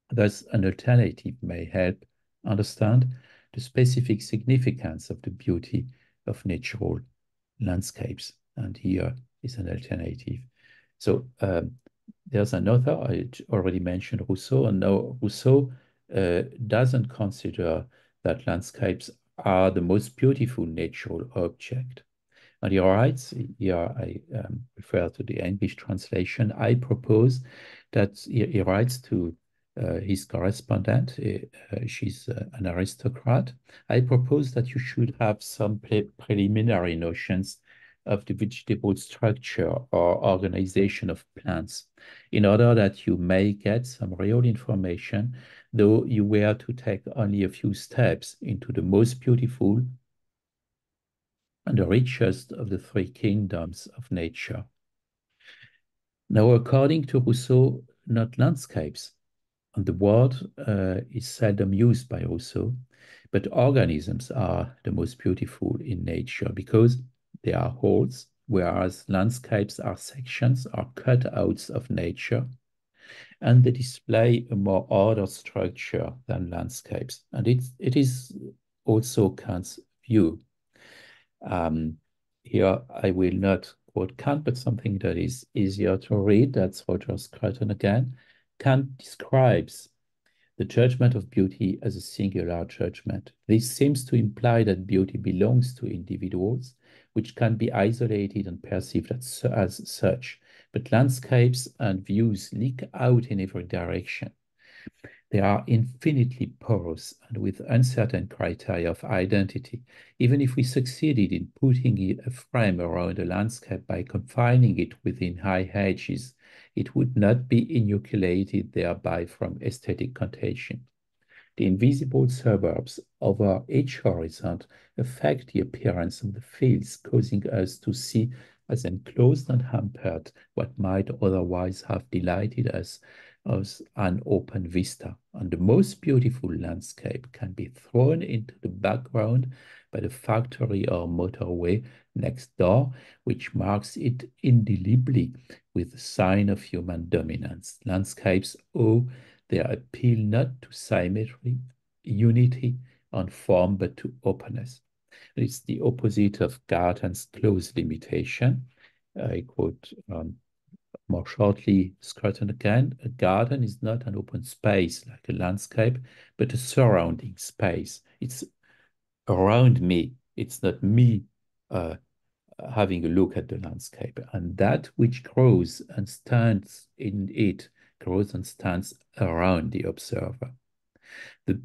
Thus, an alternative may help understand the specific significance of the beauty of natural landscapes. And here is an alternative. So there's an author, I already mentioned Rousseau, and now Rousseau doesn't consider that landscapes are the most beautiful natural object. And he writes, here I refer to the English translation, I propose that he writes to his correspondent, she's an aristocrat, I propose that you should have some preliminary notions of the vegetable structure or organization of plants in order that you may get some real information, though you were to take only a few steps into the most beautiful and the richest of the three kingdoms of nature. Now, according to Rousseau, not landscapes, and the word is seldom used by Rousseau, but organisms are the most beautiful in nature because they are wholes, whereas landscapes are sections or cutouts of nature, and they display a more ordered structure than landscapes. And it is also Kant's view. Here I will not quote Kant, but something that is easier to read. That's Roger Scruton again. Kant describes the judgment of beauty as a singular judgment. This seems to imply that beauty belongs to individuals, which can be isolated and perceived as such. But landscapes and views leak out in every direction. they are infinitely porous and with uncertain criteria of identity. Even if we succeeded in putting a frame around a landscape by confining it within high hedges, it would not be inoculated thereby from aesthetic contagion. The invisible suburbs over each horizon affect the appearance of the fields, causing us to see as enclosed and hampered what might otherwise have delighted us as an open vista. And the most beautiful landscape can be thrown into the background by the factory or motorway next door, which marks it indelibly with the sign of human dominance. Landscapes owe their appeal not to symmetry, unity, and form, but to openness. It's the opposite of Garden's close limitation. I quote more shortly, Scruton again, a garden is not an open space like a landscape, but a surrounding space. It's around me. It's not me having a look at the landscape. And that which grows and stands in it grows and stands around the observer. It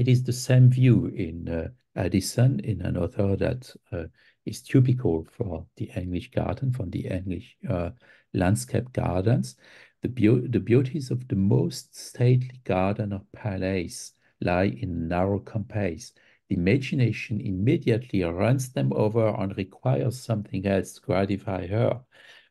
is the same view in Addison, in an author that is typical for the English garden, from the English landscape gardens. The beauties of the most stately garden or palace lie in narrow compass. The imagination immediately runs them over and requires something else to gratify her.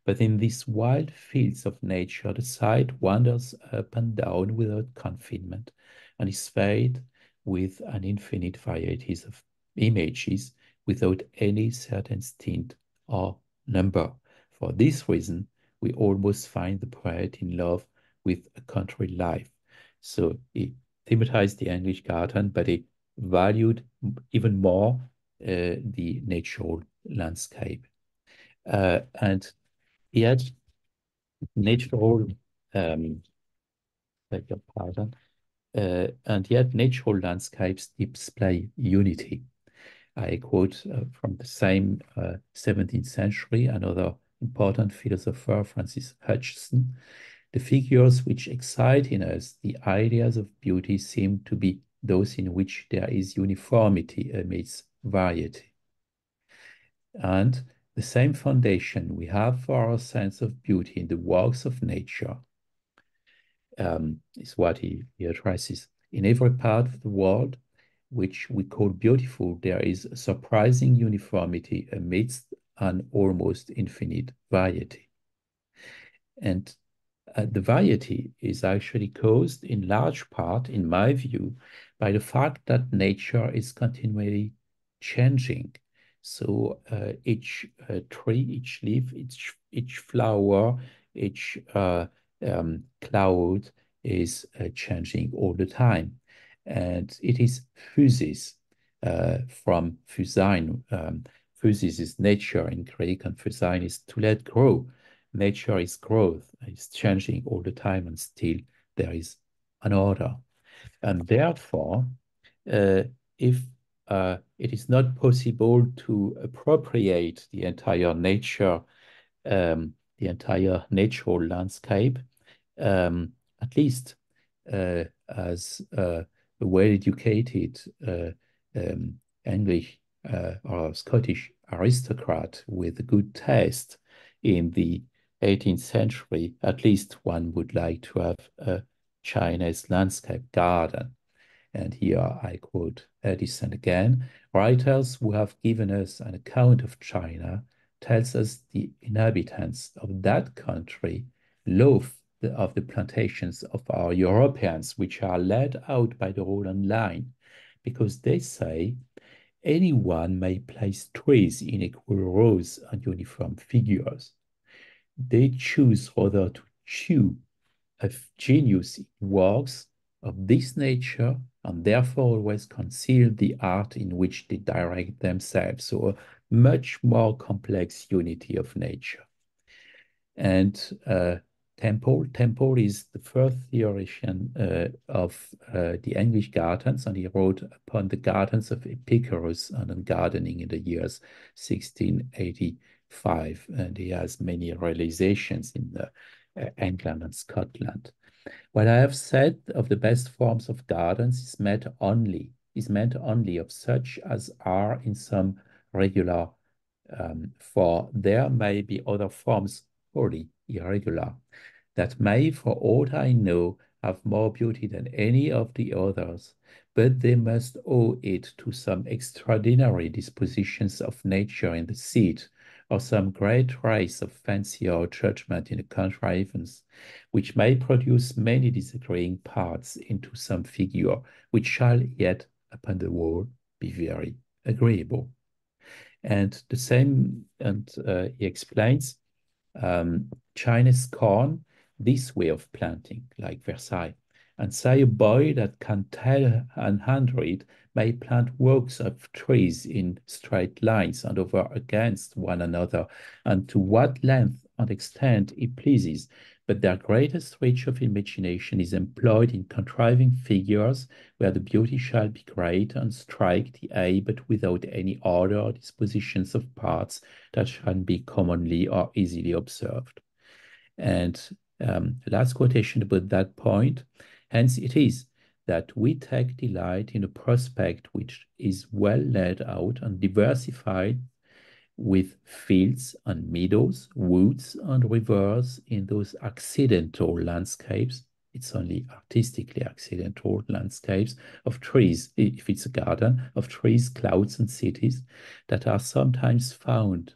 But in these wild fields of nature, the sight wanders up and down without confinement and is fed with an infinite varieties of images without any certain stint or number. For this reason, we almost find the poet in love with a country life. So he thematized the English garden, but he valued even more the natural landscape. And he had natural, beg your pardon, and yet natural landscapes display unity. I quote from the same 17th century, another important philosopher, Francis Hutcheson. The figures which excite in us the ideas of beauty seem to be those in which there is uniformity amidst variety. And the same foundation we have for our sense of beauty in the works of nature is what he addresses. In every part of the world which we call beautiful, there is a surprising uniformity amidst an almost infinite variety. And the variety is actually caused in large part, in my view, by the fact that nature is continually changing. So each tree, each leaf, each flower, each cloud is changing all the time. And it is physis from physein. Physis is nature in Greek, and physein is to let grow. Nature is growth, it's changing all the time, and still there is an order. And therefore, if it is not possible to appropriate the entire nature, the entire natural landscape, at least as a well-educated English or Scottish aristocrat with good taste in the 18th century, at least one would like to have a Chinese landscape garden. And here I quote Addison again: writers who have given us an account of China tells us the inhabitants of that country loathe of the plantations of our Europeans, which are led out by the Roland line, because they say anyone may place trees in equal rows and uniform figures. They choose rather to chew a genius in works of this nature, and therefore always conceal the art in which they direct themselves. So a much more complex unity of nature. And Temple is the first theoretician of the English gardens, and he wrote upon the gardens of Epicurus and on gardening in the years 1685. And he has many realizations in England and Scotland. What I have said of the best forms of gardens is meant only of such as are in some regular, for there may be other forms wholly irregular, that may, for aught I know, have more beauty than any of the others, but they must owe it to some extraordinary dispositions of nature in the seat, or some great race of fancy or judgment in the contrivance, which may produce many disagreeing parts into some figure, which shall yet, upon the whole, be very agreeable. And the same, and he explains, Chinese corn, this way of planting, like Versailles, and say a boy that can tell 100 may plant works of trees in straight lines and over against one another, and to what length and extent he pleases, but their greatest reach of imagination is employed in contriving figures where the beauty shall be great and strike the eye, but without any order or dispositions of parts that shall be commonly or easily observed. And last quotation about that point. Hence it is that we take delight in a prospect which is well laid out and diversified with fields and meadows, woods and rivers in those accidental landscapes. It's only artistically accidental landscapes of trees, if it's a garden, of trees, clouds, and cities that are sometimes found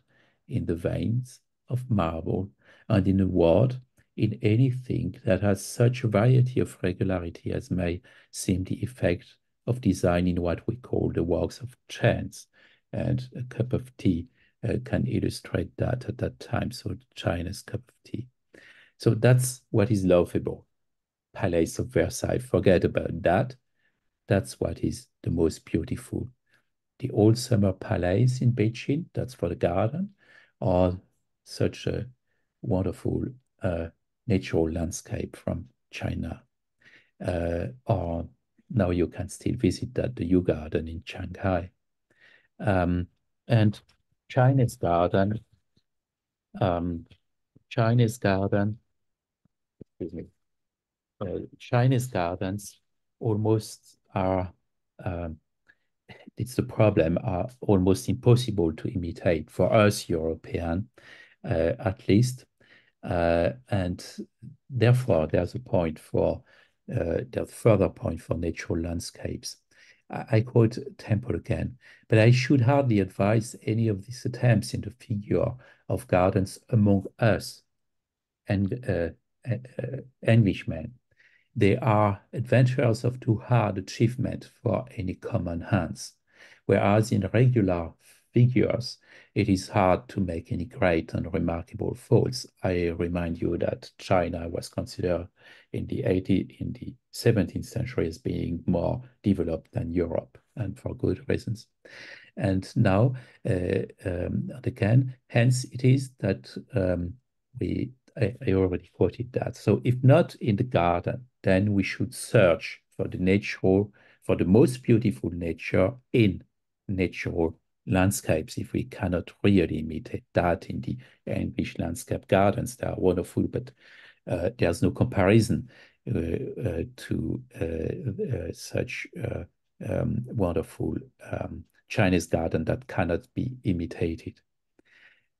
in the veins of marble and in a word, in anything that has such a variety of regularity as may seem the effect of design in what we call the works of chance. And a cup of tea can illustrate that at that time, so China's cup of tea. So that's what is lovable. Palace of Versailles, forget about that. That's what is the most beautiful. The old summer palace in Beijing, that's for the garden, or such a wonderful natural landscape from China. Or now you can still visit that, the Yew Garden in Shanghai. And Chinese garden, excuse me, Chinese gardens almost are, it's the problem, are almost impossible to imitate for us European, at least. And therefore, there's a point for, there's further point for natural landscapes. I quote Temple again, but I should hardly advise any of these attempts in the figure of gardens among us and Englishmen. They are adventures of too hard achievement for any common hands, whereas in regular figures, it is hard to make any great and remarkable faults. I remind you that China was considered in the 17th century as being more developed than Europe, and for good reasons. And now, again, hence it is that I already quoted that. So if not in the garden, then we should search for the most beautiful nature in natural landscapes, if we cannot really imitate that in the English landscape gardens. They are wonderful, but there's no comparison to such wonderful Chinese garden that cannot be imitated.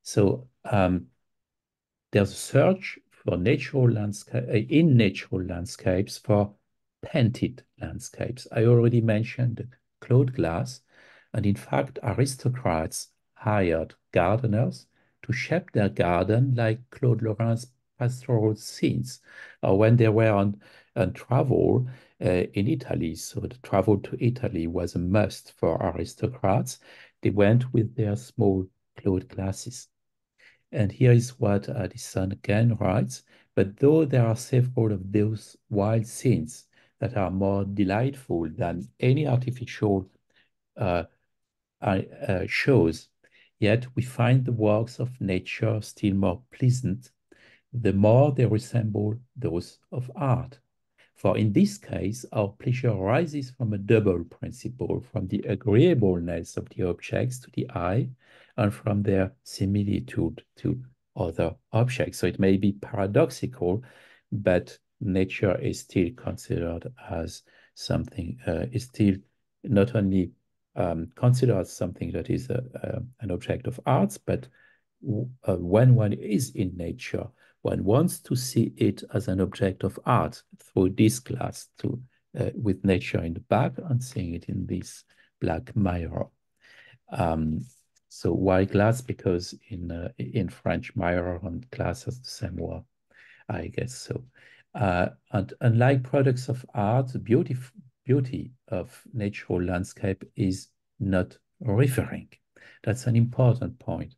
So there's a search for natural landscape in natural landscapes for painted landscapes. I already mentioned Claude Glass, and in fact, aristocrats hired gardeners to shape their garden like Claude Lorrain's pastoral scenes, or when they were on travel in Italy. So the travel to Italy was a must for aristocrats. They went with their small Claude Glasses. And here is what Addison again writes, but though there are several of those wild scenes that are more delightful than any artificial shows, yet we find the works of nature still more pleasant, the more they resemble those of art. For in this case, our pleasure arises from a double principle, from the agreeableness of the objects to the eye, and from their similitude to other objects. So it may be paradoxical, but nature is still considered as something, is still not only considered as something that is an object of arts, but when one is in nature, one wants to see it as an object of art through this glass, with nature in the back and seeing it in this black mirror. So why glass? Because in French, mirror and glass has the same word, I guess so. And unlike products of art, the beauty of natural landscape is not referring. That's an important point.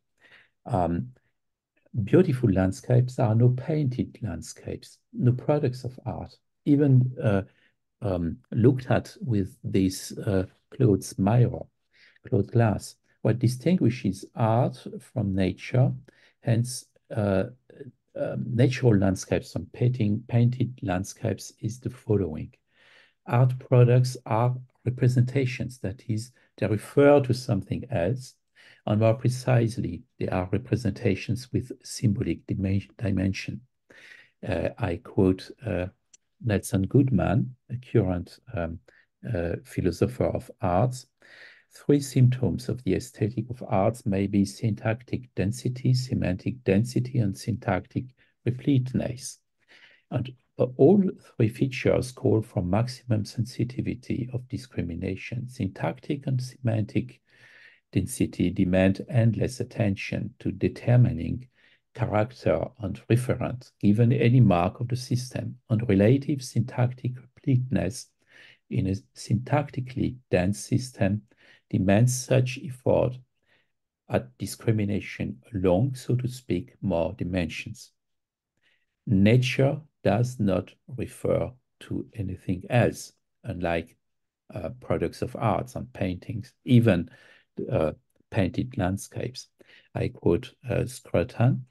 Beautiful landscapes are no painted landscapes, no products of art, even looked at with this closed mirror, closed glass. What distinguishes art from nature, hence natural landscapes and painted landscapes, is the following. Art products are representations, that is, they refer to something else, and more precisely, they are representations with symbolic dimension. I quote Nelson Goodman, a current philosopher of arts. 3 symptoms of the aesthetic of arts may be syntactic density, semantic density, and syntactic repleteness. And all 3 features call for maximum sensitivity of discrimination. Syntactic and semantic density demand endless attention to determining character and referent given any mark of the system, and relative syntactic completeness in a syntactically dense system demands such effort at discrimination along, so to speak, more dimensions. Nature does not refer to anything else, unlike products of arts and paintings, even painted landscapes. I quote Scruton.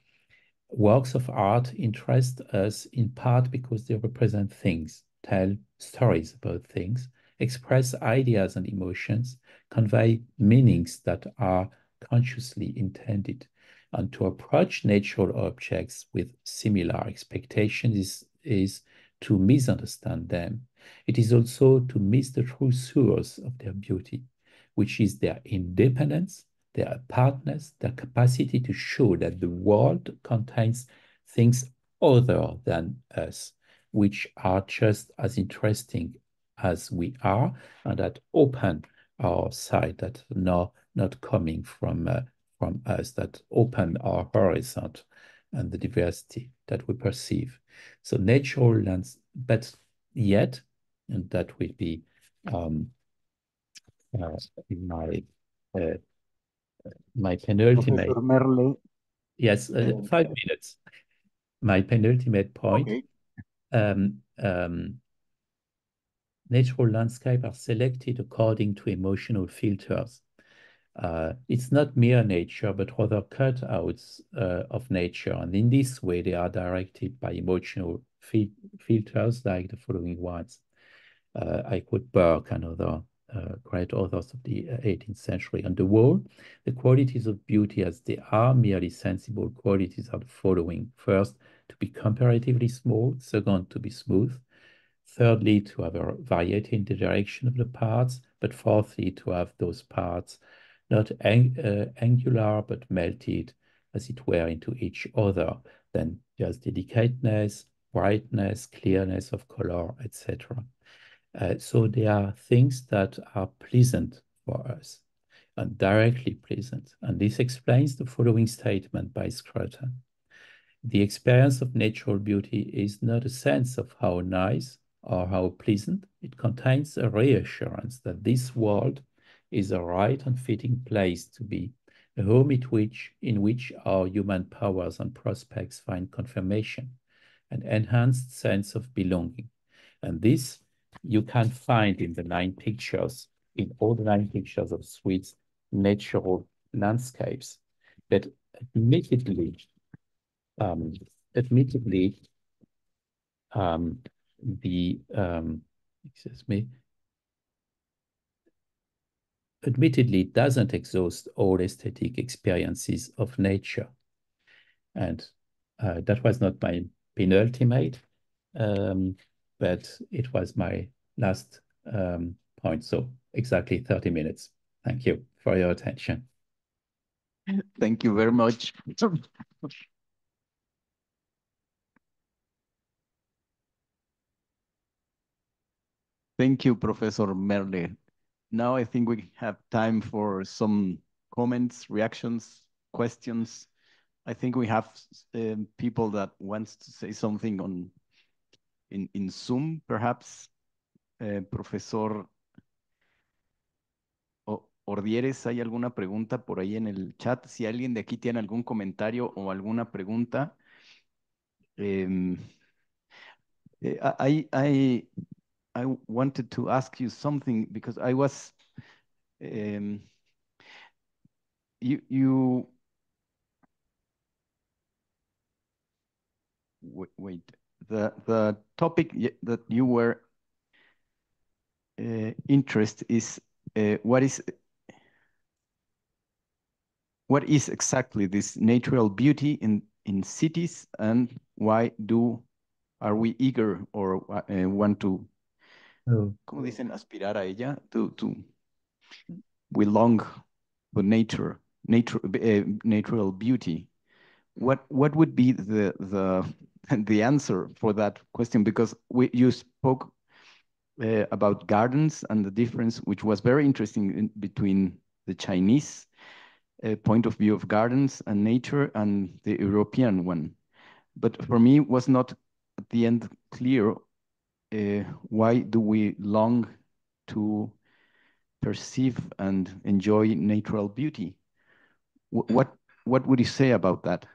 Works of art interest us in part because they represent things, tell stories about things, express ideas and emotions, convey meanings that are consciously intended. And to approach natural objects with similar expectations is to misunderstand them. It is also to miss the true source of their beauty, which is their independence, their apartness, their capacity to show that the world contains things other than us, which are just as interesting as we are, and that open our sight, that are not coming from us, that open our horizon and the diversity that we perceive. So natural lands, but yet, and that will be in my penultimate.
Professor Merle.
Yes, 5 minutes. My penultimate point.
Okay.
Natural landscape are selected according to emotional filters. It's not mere nature, but rather cutouts of nature. And in this way, they are directed by emotional filters like the following ones. I quote Burke and other great authors of the 18th century. On the whole, the qualities of beauty as they are merely sensible qualities are the following. First, to be comparatively small. Second, to be smooth. Thirdly, to have a variety in the direction of the parts. But fourthly, to have those parts not angular, but melted, as it were, into each other. Then there's delicateness, brightness, clearness of color, etc. So they are things that are pleasant for us and directly pleasant. And this explains the following statement by Scruton. The experience of natural beauty is not a sense of how nice or how pleasant. It contains a reassurance that this world is a right and fitting place to be, a home in which our human powers and prospects find confirmation, an enhanced sense of belonging. And this you can find in the 9 pictures, in all the 9 pictures of Sweet's natural landscapes. But admittedly, admittedly, it doesn't exhaust all aesthetic experiences of nature. And that was not my penultimate, but it was my last point. So exactly 30 minutes. Thank you for your attention.
Thank you very much. Thank you, Professor Merle. Now I think we have time for some comments, reactions, questions. I think we have people that wants to say something on in Zoom, perhaps. Profesor Ordieres, ¿hay alguna pregunta por ahí en el chat? Si alguien de aquí tiene algún comentario o alguna pregunta. I wanted to ask you something because I was wait, the topic that you were interested is what is exactly this natural beauty in cities, and why are we eager or want to, ¿cómo dicen, aspirar a ella? We long for natural beauty. What would be the answer for that question? Because you spoke about gardens and the difference, which was very interesting between the Chinese point of view of gardens and nature and the European one. But for me, it was not at the end clear why do we long to perceive and enjoy natural beauty? What would you say about that?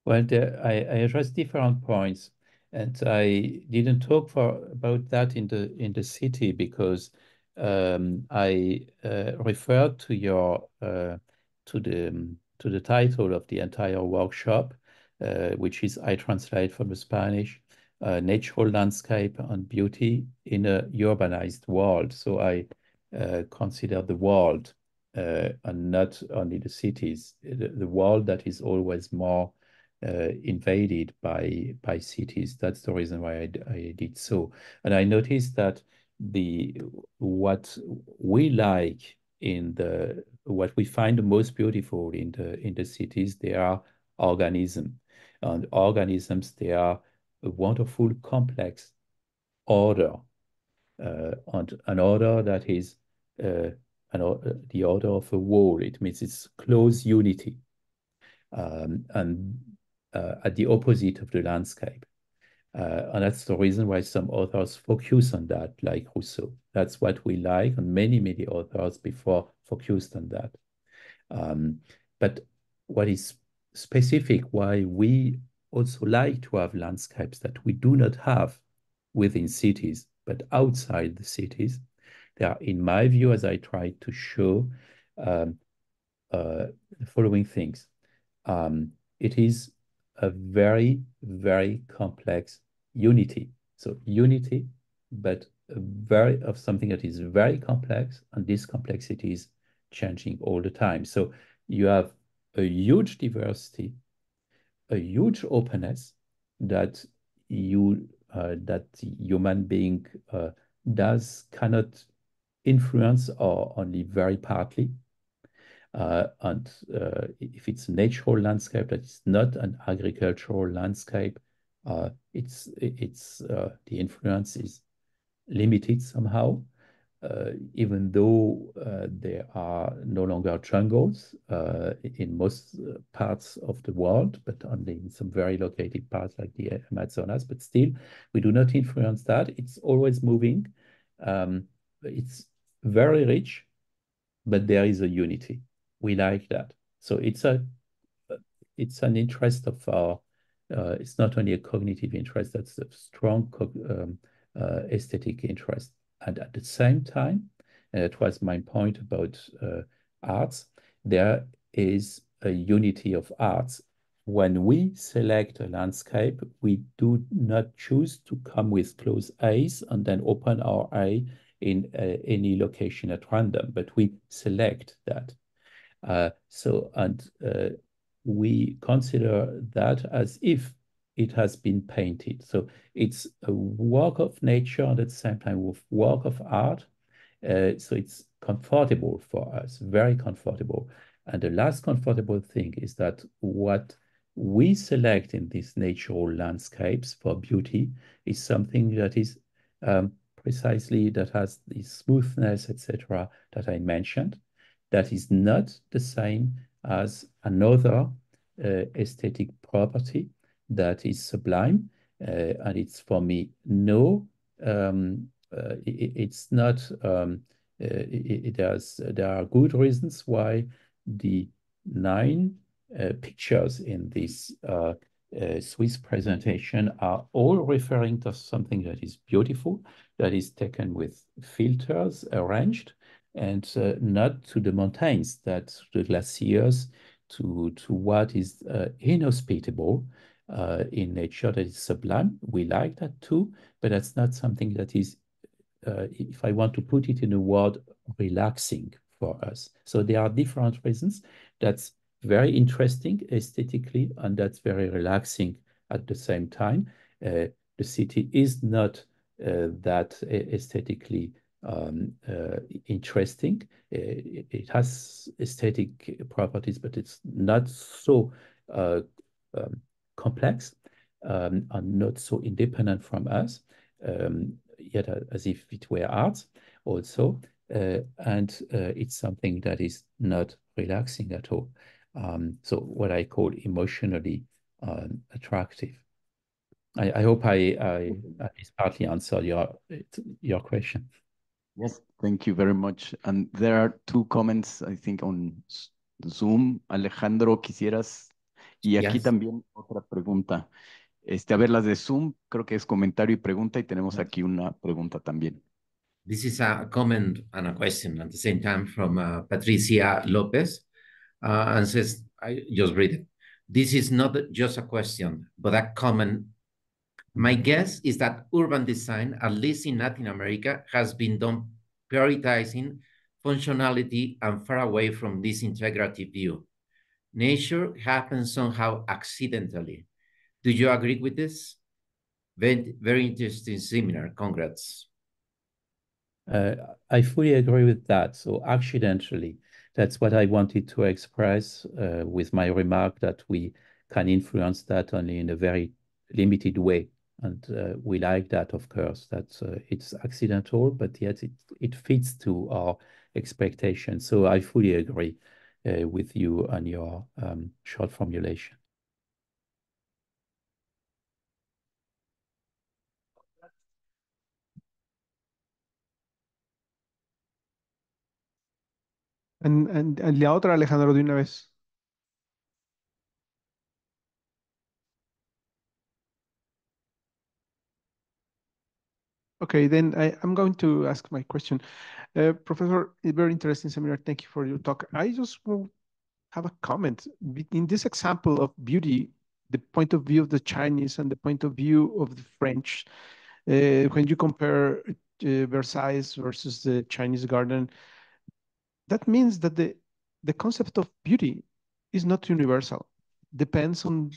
Well, I address different points, and I didn't talk about that in the city because I referred to your to the title of the entire workshop, which is, I translate from the Spanish, natural landscape and beauty in a urbanized world. So I consider the world and not only the cities, the world that is always more invaded by cities. That's the reason why I did so. And I noticed that what we like what we find the most beautiful in the cities, they are organisms. And organisms, they are a wonderful complex order, and an order that is the order of a whole. It means it's close unity. And at the opposite of the landscape. And that's the reason why some authors focus on that, like Rousseau. That's what we like, and many, many authors before focused on that. But what is specific, why we also like to have landscapes that we do not have within cities, but outside the cities, they are, in my view, as I tried to show, the following things. It is a very, very complex unity. So unity, but of something that is very complex, and this complexity is changing all the time. So you have a huge diversity, a huge openness that that the human being cannot influence, or only very partly. And if it's a natural landscape, that is not an agricultural landscape, the influence is limited somehow, even though there are no longer jungles in most parts of the world, but only in some very located parts like the Amazonas. But still, we do not influence that. It's always moving. It's very rich, but there is a unity. We like that. So it's an interest of our, it's not only a cognitive interest, that's a strong aesthetic interest. And at the same time, and that was my point about arts, there is a unity of arts. When we select a landscape, we do not choose to come with closed eyes and then open our eye in any location at random, but we select that. we consider that as if it has been painted. So it's a work of nature and at the same time with work of art. So it's comfortable for us, very comfortable. And the last comfortable thing is that what we select in these natural landscapes for beauty is something that is precisely that has the smoothness, etc., that I mentioned. That is not the same as another aesthetic property that is sublime, and it's for me no. It's not. There are good reasons why the 9 pictures in this Swiss presentation are all referring to something that is beautiful, that is taken with filters arranged, and not to the mountains, that the glaciers, to what is inhospitable in nature, that is sublime. We like that too, but that's not something that is, if I want to put it in a word, relaxing for us. So there are different reasons. That's very interesting aesthetically, and that's very relaxing at the same time. The city is not that aesthetically interesting. It has aesthetic properties, but it's not so complex and not so independent from us, yet as if it were art also. And it's something that is not relaxing at all. So what I call emotionally attractive. I hope I partly answered your question.
Yes, thank you very much. And there are 2 comments, I think, on Zoom. Alejandro, quisieras. Y aquí
Yes.
también otra pregunta. A ver, las de Zoom, creo que es comentario y pregunta, y tenemos
Yes.
aquí una pregunta también.
This is a comment and a question at the same time from Patricia Lopez, and says, I just read it. This is not just a question, but a comment. My guess is that urban design, at least in Latin America, has been done prioritizing functionality and far away from this integrative view. Nature happens somehow accidentally. Do you agree with this? Very, very interesting seminar. Congrats.
I fully agree with that. So accidentally, that's what I wanted to express with my remark that we can influence that only in a very limited way. And we like that, of course, that it's accidental, but yet it fits to our expectations. So I fully agree with you on your short formulation.
And la otra, Alejandro, de una vez. Okay, then I'm going to ask my question. Professor, a very interesting seminar. Thank you for your talk. I just will have a comment. In this example of beauty, the point of view of the Chinese and the point of view of the French, when you compare Versailles versus the Chinese garden, that means that the concept of beauty is not universal. Depends on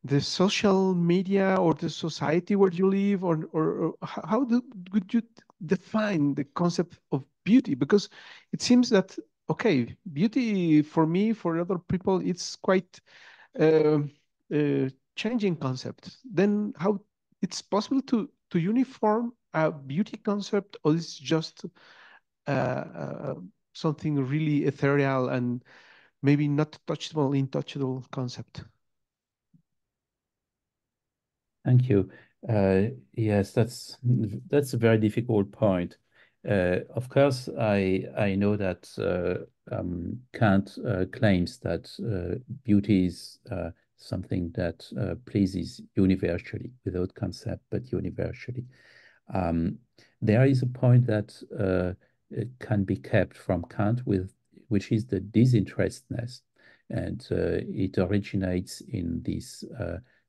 the social media or the society where you live, or how would you define the concept of beauty? Because it seems that, okay, beauty for me, for other people, it's quite changing concept. Then how it's possible to uniform a beauty concept, or it's just something really ethereal and maybe not touchable, intouchable concept?
Thank you. Yes, that's a very difficult point. Of course, I know that Kant claims that beauty is something that pleases universally, without concept, but universally. There is a point that can be kept from Kant, which is the disinterestedness, and it originates in this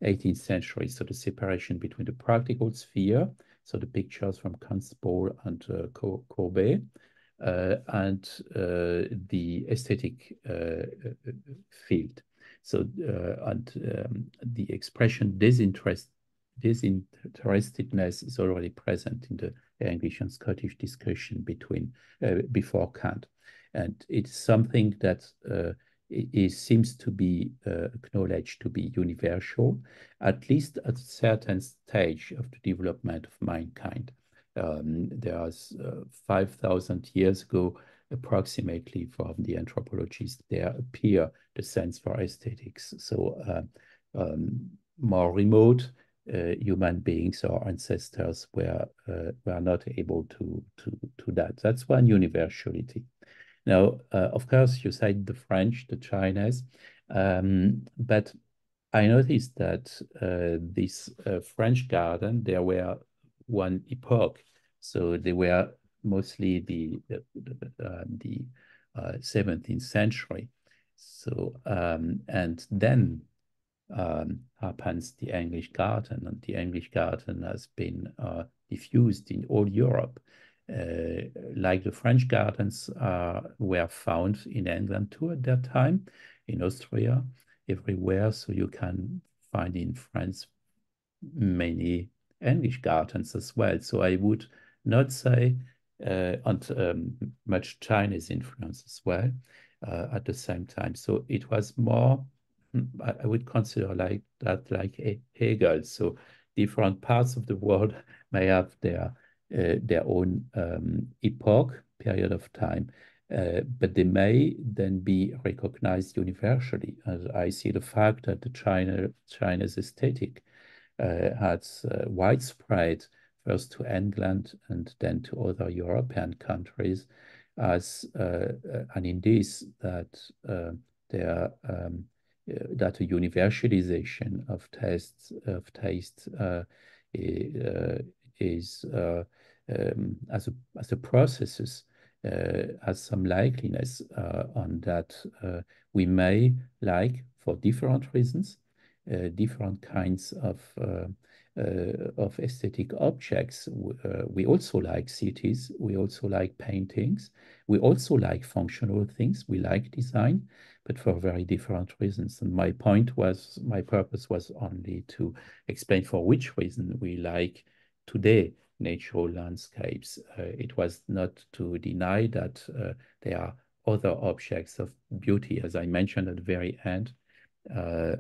18th century. So the separation between the practical sphere, so the pictures from Kant's Paul and Courbet, and the aesthetic field. So, the expression disinterestedness is already present in the English and Scottish discussion before Kant. And it's something that seems to be acknowledged to be universal, at least at a certain stage of the development of mankind. There's 5,000 years ago, approximately, from the anthropologists, there appear the sense for aesthetics. So more remote human beings or ancestors were not able to that. That's one universality. Now, of course, you cite the French, the Chinese, but I noticed that this French garden, there were one epoch, so they were mostly the 17th century. So and then happens the English garden, and the English garden has been diffused in all Europe. Like the French gardens were found in England too at that time, in Austria, everywhere. So you can find in France many English gardens as well. So I would not say, and much Chinese influence as well at the same time. So it was more, I would consider like that, like Hegel. So different parts of the world may have their own epoch, period of time, but they may then be recognized universally. As I see the fact that the China's aesthetic had widespread first to England and then to other European countries, as an indice that there that a universalization of taste is as a processes has some likeliness on that we may like, for different reasons, different kinds of aesthetic objects. We also like cities, we also like paintings, we also like functional things, we like design, but for very different reasons. And my purpose was only to explain for which reason we like today natural landscapes. It was not to deny that there are other objects of beauty, as I mentioned at the very end. I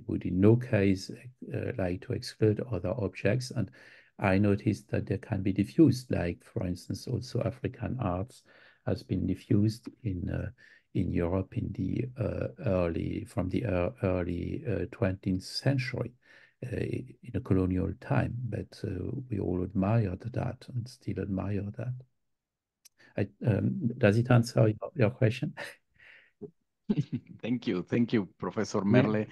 would in no case like to exclude other objects, and I noticed that they can be diffused, like, for instance, also African arts has been diffused in Europe in the early 20th century in a colonial time, but we all admired that and still admire that. Does it answer your question?
Thank you, Professor Merle.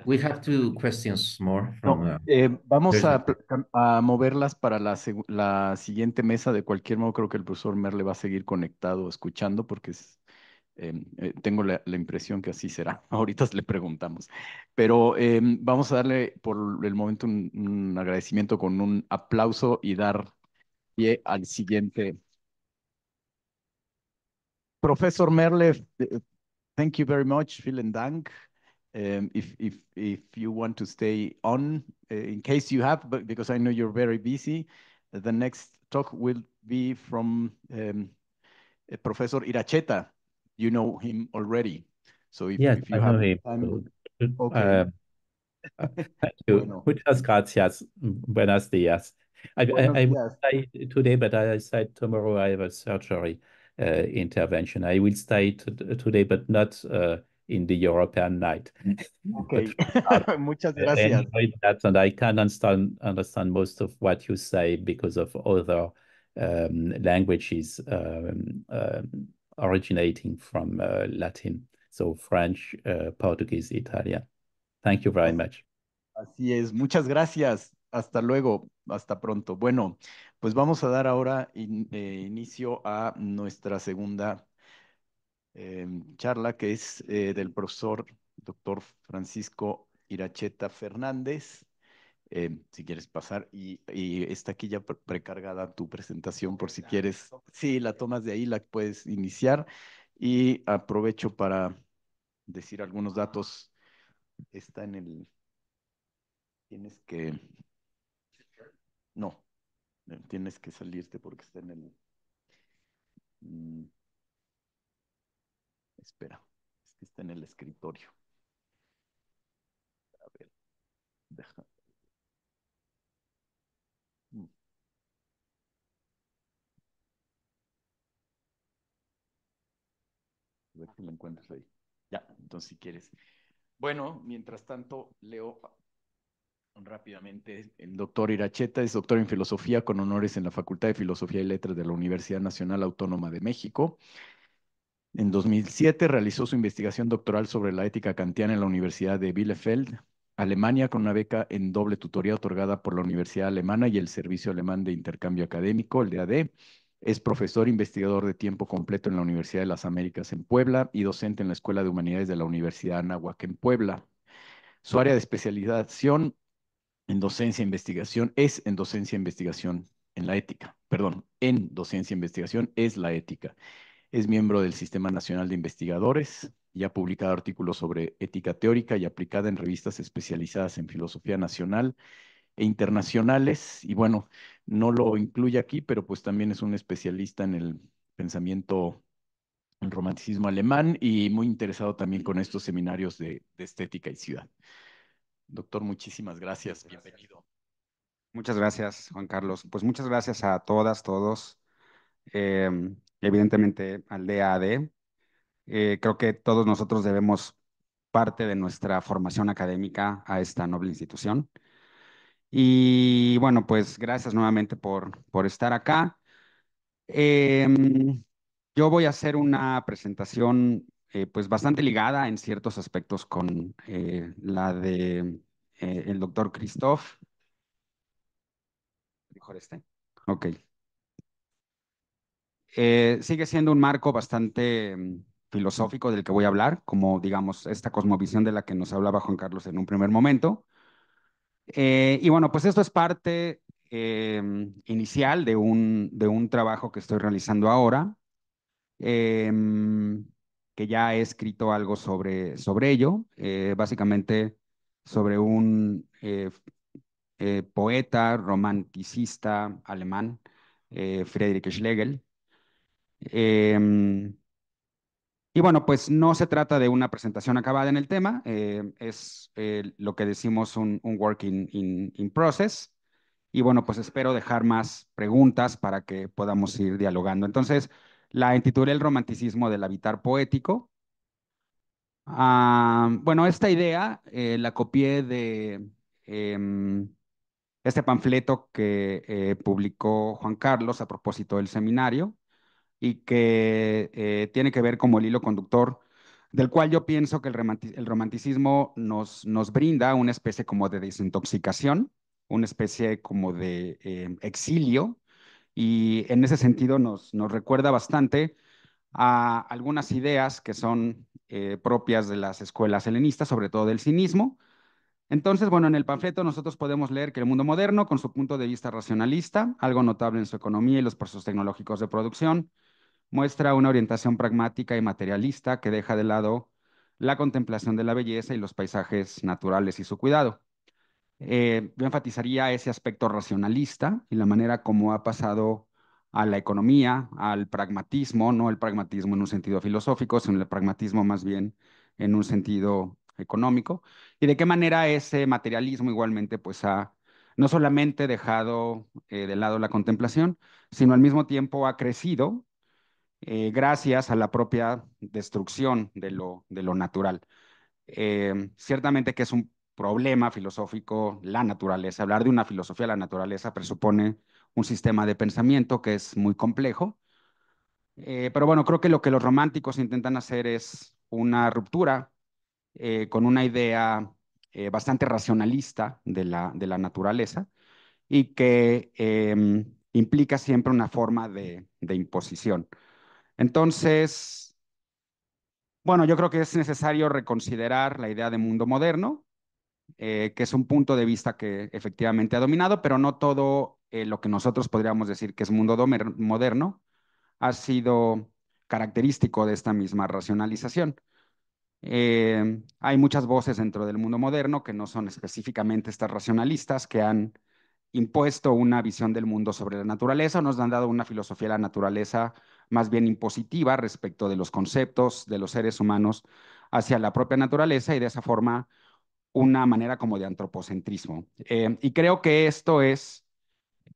We have two questions more
No,
from.
vamos a moverlas para la siguiente mesa. De cualquier modo, creo que el profesor Merle va a seguir conectado, escuchando, porque tengo la impresión que así será. Ahorita le preguntamos. Pero vamos a darle por el momento un agradecimiento con un aplauso y dar pie al siguiente. Professor Merle, thank you very much. Vielen Dank. If you want to stay on, in case you have, but because I know you're very busy, the next talk will be from Professor Iracheta. You know him already. So if you have time, okay.
Thank you.
Bueno.
Muchas gracias. Buenos días. I will stay today, but I said tomorrow I have a surgery intervention. I will stay today, but not in the European night.
Okay. Muchas gracias.
And I can understand most of what you say because of other languages originating from Latin. So French, Portuguese, Italian. Thank you very much.
Así es, muchas gracias. Hasta luego, hasta pronto. Bueno, pues vamos a dar ahora inicio a nuestra segunda charla, que es del profesor doctor Francisco Iracheta Fernández. si quieres pasar. Y está aquí ya precargada tu presentación por si quieres. Sí, la tomas de ahí, la puedes iniciar. Y aprovecho para decir algunos datos. Está en el... Tienes que... No, tienes que salirte porque está en el... espera, es que está en el escritorio. A ver, deja. A ver si lo encuentras ahí. Ya, entonces si quieres. Bueno, mientras tanto, leo rápidamente. El doctor Iracheta es doctor en filosofía con honores en la Facultad de Filosofía y Letras de la Universidad Nacional Autónoma de México. En 2007 realizó su investigación doctoral sobre la ética kantiana en la Universidad de Bielefeld, Alemania, con una beca en doble tutoría otorgada por la Universidad Alemana y el Servicio Alemán de Intercambio Académico, el DAD. Es profesor investigador de tiempo completo en la Universidad de las Américas en Puebla y docente en la Escuela de Humanidades de la Universidad Anáhuac en Puebla. Su área de especialización en docencia e investigación es en docencia e investigación en la ética. Perdón, en docencia e investigación es la ética. Es miembro del Sistema Nacional de Investigadores y ha publicado artículos sobre ética teórica y aplicada en revistas especializadas en filosofía nacional e internacionales. Y bueno, no lo incluye aquí, pero pues también es un especialista en el pensamiento, el romanticismo alemán y muy interesado también con estos seminarios de estética y ciudad. Doctor, muchísimas gracias. Bienvenido.
Muchas gracias, Juan Carlos. Pues muchas gracias a todas, todos, evidentemente al DAAD. Creo que todos nosotros debemos parte de nuestra formación académica a esta noble institución. Y bueno, pues gracias nuevamente por estar acá. Yo voy a hacer una presentación pues bastante ligada en ciertos aspectos con la de el doctor Christoph. ¿Mejor este? Ok. Sigue siendo un marco bastante filosófico del que voy a hablar, como digamos esta cosmovisión de la que nos hablaba Juan Carlos en un primer momento. Y bueno, pues esto es parte inicial de un trabajo que estoy realizando ahora, que ya he escrito algo sobre ello, básicamente sobre un poeta romanticista alemán, Friedrich Schlegel. Y bueno, pues no se trata de una presentación acabada en el tema, es lo que decimos un work in process. Y bueno, pues espero dejar más preguntas para que podamos ir dialogando. Entonces, la intitulé El romanticismo del habitar poético. Bueno, esta idea la copié de este panfleto que publicó Juan Carlos a propósito del seminario y que tiene que ver como el hilo conductor, del cual yo pienso que el romanticismo nos brinda una especie como de desintoxicación, una especie como de exilio, y en ese sentido nos recuerda bastante a algunas ideas que son propias de las escuelas helenistas, sobre todo del cinismo. Entonces, bueno, en el panfleto nosotros podemos leer que el mundo moderno, con su punto de vista racionalista, algo notable en su economía y los procesos tecnológicos de producción, muestra una orientación pragmática y materialista que deja de lado la contemplación de la belleza y los paisajes naturales y su cuidado. Yo enfatizaría ese aspecto racionalista y la manera como ha pasado a la economía, al pragmatismo, no el pragmatismo en un sentido filosófico, sino el pragmatismo más bien en un sentido económico, y de qué manera ese materialismo igualmente pues ha no solamente dejado de lado la contemplación, sino al mismo tiempo ha crecido gracias a la propia destrucción de lo natural. Ciertamente que es un problema filosófico la naturaleza. Hablar de una filosofía de la naturaleza presupone un sistema de pensamiento que es muy complejo. Pero bueno, creo que lo que los románticos intentan hacer es una ruptura con una idea bastante racionalista de la naturaleza y que implica siempre una forma de imposición. Entonces, bueno, yo creo que es necesario reconsiderar la idea de mundo moderno que es un punto de vista que efectivamente ha dominado, pero no todo lo que nosotros podríamos decir que es mundo moderno ha sido característico de esta misma racionalización. Hay muchas voces dentro del mundo moderno que no son específicamente estas racionalistas, que han impuesto una visión del mundo sobre la naturaleza, nos han dado una filosofía de la naturaleza más bien impositiva respecto de los conceptos de los seres humanos hacia la propia naturaleza y de esa forma una manera como de antropocentrismo. Y creo que esto es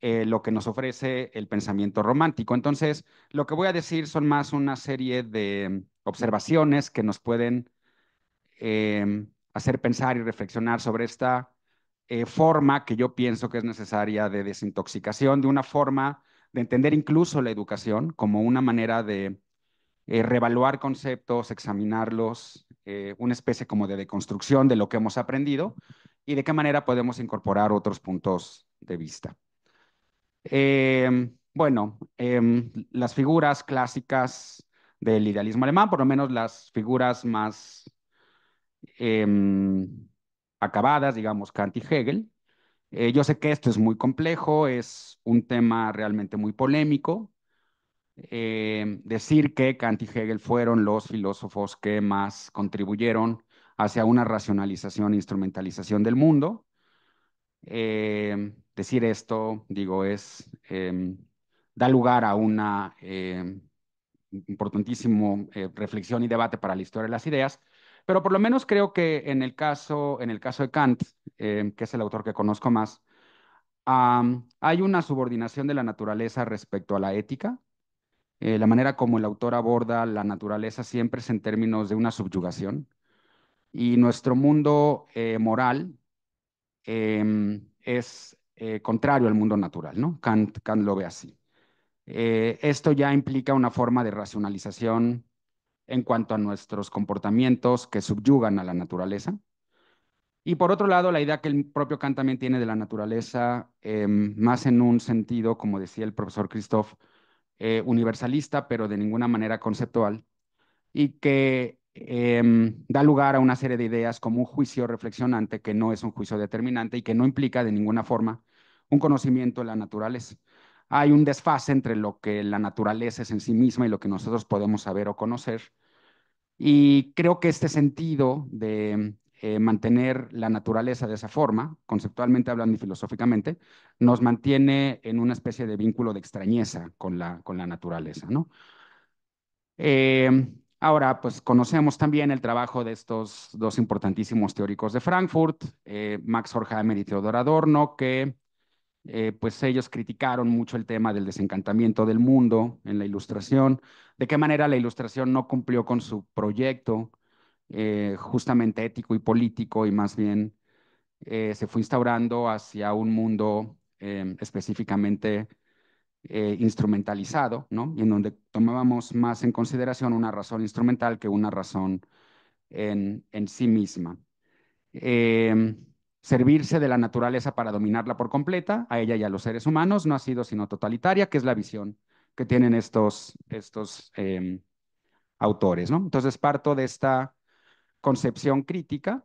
lo que nos ofrece el pensamiento romántico. Entonces, lo que voy a decir son más una serie de observaciones que nos pueden hacer pensar y reflexionar sobre esta forma que yo pienso que es necesaria de desintoxicación, de una forma de entender incluso la educación como una manera de reevaluar conceptos, examinarlos, una especie como de deconstrucción de lo que hemos aprendido y de qué manera podemos incorporar otros puntos de vista. Bueno, las figuras clásicas del idealismo alemán, por lo menos las figuras más acabadas, digamos, Kant y Hegel. Yo sé que esto es muy complejo, es un tema realmente muy polémico. Decir que Kant y Hegel fueron los filósofos que más contribuyeron hacia una racionalización e instrumentalización del mundo. Decir esto, digo, da lugar a una importantísima reflexión y debate para la historia de las ideas, pero por lo menos creo que en el caso de Kant, que es el autor que conozco más, hay una subordinación de la naturaleza respecto a la ética. La manera como el autor aborda la naturaleza siempre es en términos de una subyugación. Y nuestro mundo moral es contrario al mundo natural, ¿no? Kant lo ve así. Esto ya implica una forma de racionalización en cuanto a nuestros comportamientos que subyugan a la naturaleza. Y por otro lado, la idea que el propio Kant también tiene de la naturaleza, más en un sentido, como decía el profesor Christoph, universalista, pero de ninguna manera conceptual, y que da lugar a una serie de ideas como un juicio reflexionante que no es un juicio determinante y que no implica de ninguna forma un conocimiento de la naturaleza. Hay un desfase entre lo que la naturaleza es en sí misma y lo que nosotros podemos saber o conocer. Y creo que este sentido de mantener la naturaleza de esa forma, conceptualmente hablando y filosóficamente, nos mantiene en una especie de vínculo de extrañeza con la naturaleza, ¿no? Ahora, pues conocemos también el trabajo de estos dos importantísimos teóricos de Frankfurt, Max Horkheimer y Theodor Adorno, que pues ellos criticaron mucho el tema del desencantamiento del mundo en la Ilustración, de qué manera la Ilustración no cumplió con su proyecto justamente ético y político y más bien se fue instaurando hacia un mundo específicamente instrumentalizado, ¿no? Y en donde tomábamos más en consideración una razón instrumental que una razón en sí misma. Servirse de la naturaleza para dominarla por completa, a ella y a los seres humanos, no ha sido sino totalitaria, que es la visión que tienen estos autores, ¿no? Entonces parto de esta concepción crítica.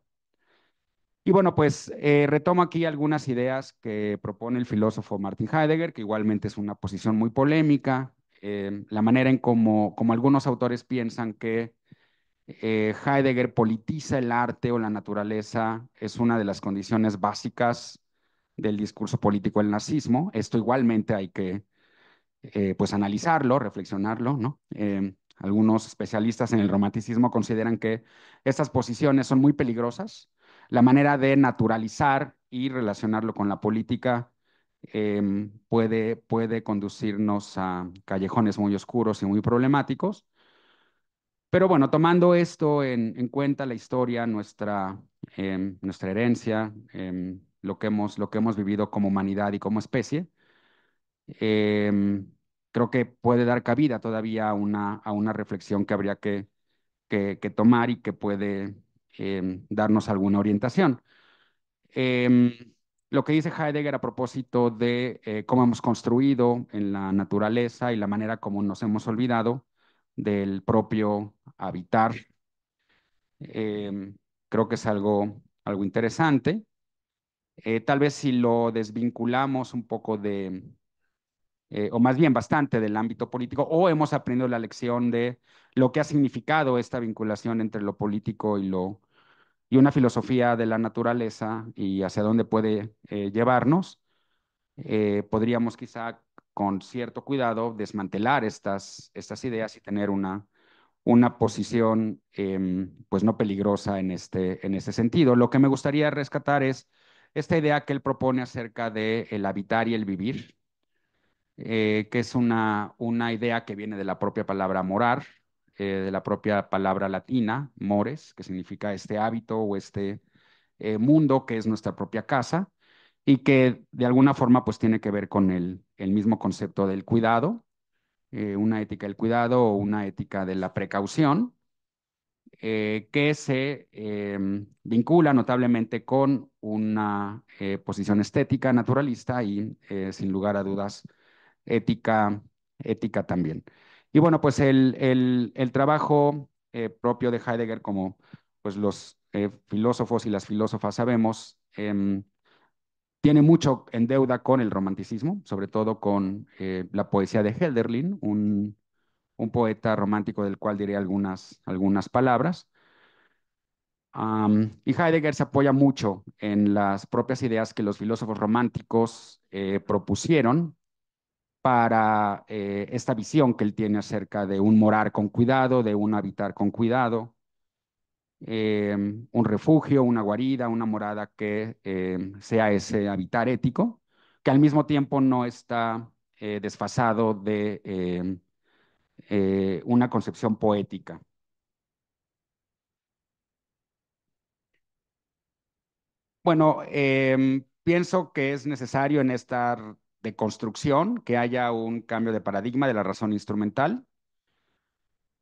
Y bueno, pues retomo aquí algunas ideas que propone el filósofo Martin Heidegger, que igualmente es una posición muy polémica, la manera en como algunos autores piensan que Heidegger politiza el arte o la naturaleza es una de las condiciones básicas del discurso político del nazismo. Esto igualmente hay que pues analizarlo, reflexionarlo, ¿no? Algunos especialistas en el romanticismo consideran que estas posiciones son muy peligrosas. La manera de naturalizar y relacionarlo con la política puede conducirnos a callejones muy oscuros y muy problemáticos. Pero bueno, tomando esto en cuenta, la historia, nuestra herencia, lo que hemos vivido como humanidad y como especie, creo que puede dar cabida todavía a una reflexión que habría que tomar y que puede darnos alguna orientación. Em, lo que dice Heidegger a propósito de cómo hemos construido en la naturaleza y la manera como nos hemos olvidado del propio habitar, creo que es algo algo interesante. Tal vez si lo desvinculamos un poco o más bien bastante del ámbito político, o hemos aprendido la lección de lo que ha significado esta vinculación entre lo político y una filosofía de la naturaleza y hacia dónde puede llevarnos, podríamos quizá con cierto cuidado desmantelar estas ideas y tener una posición pues no peligrosa en este sentido. Lo que me gustaría rescatar es esta idea que él propone acerca de el habitar y el vivir, que es una idea que viene de la propia palabra morar, de la propia palabra latina, mores, que significa este hábito o este mundo que es nuestra propia casa y que de alguna forma pues tiene que ver con el mismo concepto del cuidado, una ética del cuidado o una ética de la precaución, que se vincula notablemente con una posición estética naturalista y sin lugar a dudas ética, ética también. Y bueno, pues el trabajo propio de Heidegger, como pues los filósofos y las filósofas sabemos, tiene mucho en deuda con el romanticismo, sobre todo con la poesía de Hölderlin, un poeta romántico del cual diré algunas palabras. Y Heidegger se apoya mucho en las propias ideas que los filósofos románticos propusieron para esta visión que él tiene acerca de un morar con cuidado, de un habitar con cuidado, un refugio, una guarida, una morada que sea ese habitar ético, que al mismo tiempo no está desfasado de una concepción poética. Bueno, pienso que es necesario en esta deconstrucción que haya un cambio de paradigma de la razón instrumental,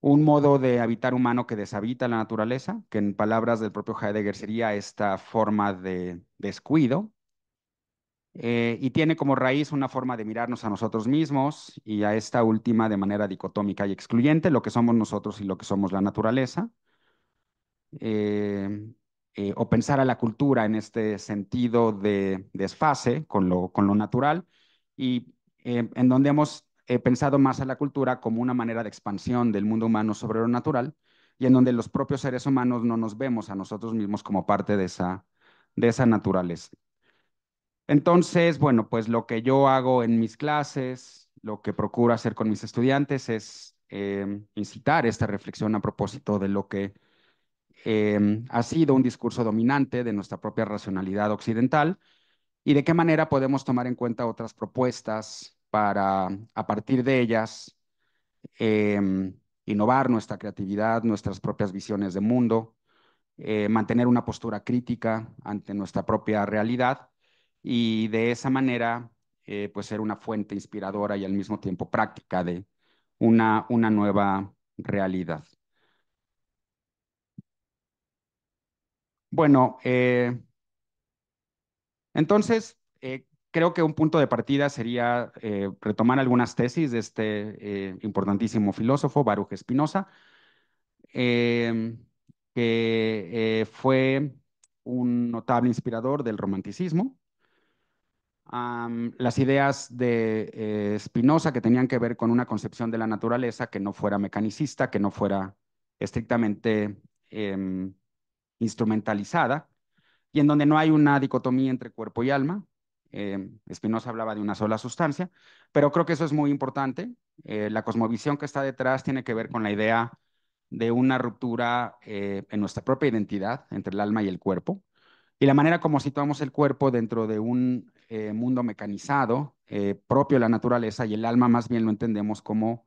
un modo de habitar humano que deshabita la naturaleza, que en palabras del propio Heidegger sería esta forma de descuido, y tiene como raíz una forma de mirarnos a nosotros mismos y a esta última de manera dicotómica y excluyente, lo que somos nosotros y lo que somos la naturaleza, eh, o pensar a la cultura en este sentido de desfase con lo natural, y en donde hemos pensado más a la cultura como una manera de expansión del mundo humano sobre lo natural, y en donde los propios seres humanos no nos vemos a nosotros mismos como parte de esa naturaleza. Entonces, bueno, pues lo que yo hago en mis clases, lo que procuro hacer con mis estudiantes es incitar esta reflexión a propósito de lo que ha sido un discurso dominante de nuestra propia racionalidad occidental y de qué manera podemos tomar en cuenta otras propuestas para, a partir de ellas, innovar nuestra creatividad, nuestras propias visiones de mundo, mantener una postura crítica ante nuestra propia realidad y de esa manera, pues ser una fuente inspiradora y al mismo tiempo práctica de una nueva realidad. Bueno, entonces, creo que un punto de partida sería retomar algunas tesis de este importantísimo filósofo, Baruch Spinoza, eh, que fue un notable inspirador del romanticismo. Las ideas de Spinoza que tenían que ver con una concepción de la naturaleza que no fuera mecanicista, que no fuera estrictamente instrumentalizada, y en donde no hay una dicotomía entre cuerpo y alma. Spinoza hablaba de una sola sustancia, pero creo que eso es muy importante. La cosmovisión que está detrás tiene que ver con la idea de una ruptura en nuestra propia identidad entre el alma y el cuerpo, y la manera como situamos el cuerpo dentro de un mundo mecanizado propio de la naturaleza, y el alma más bien lo entendemos como